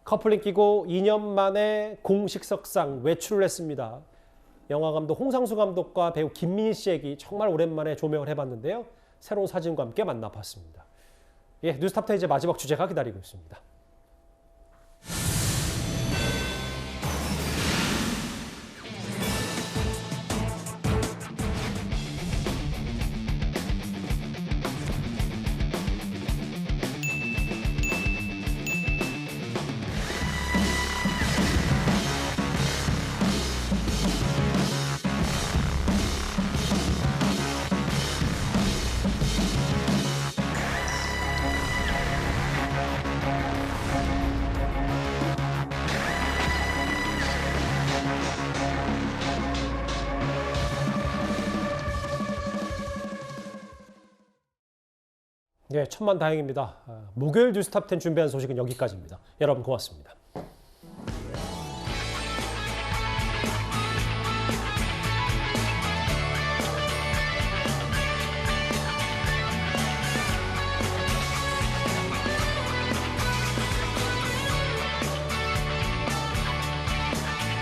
커플링 끼고 2년 만에 공식석상 외출을 했습니다. 영화감독 홍상수 감독과 배우 김민희 씨 얘기 정말 오랜만에 조명을 해봤는데요. 새로운 사진과 함께 만나봤습니다. 예, 뉴스탑10 이제 마지막 주제가 기다리고 있습니다. 네, 천만다행입니다. 목요일 뉴스탑10 준비한 소식은 여기까지입니다. 여러분 고맙습니다.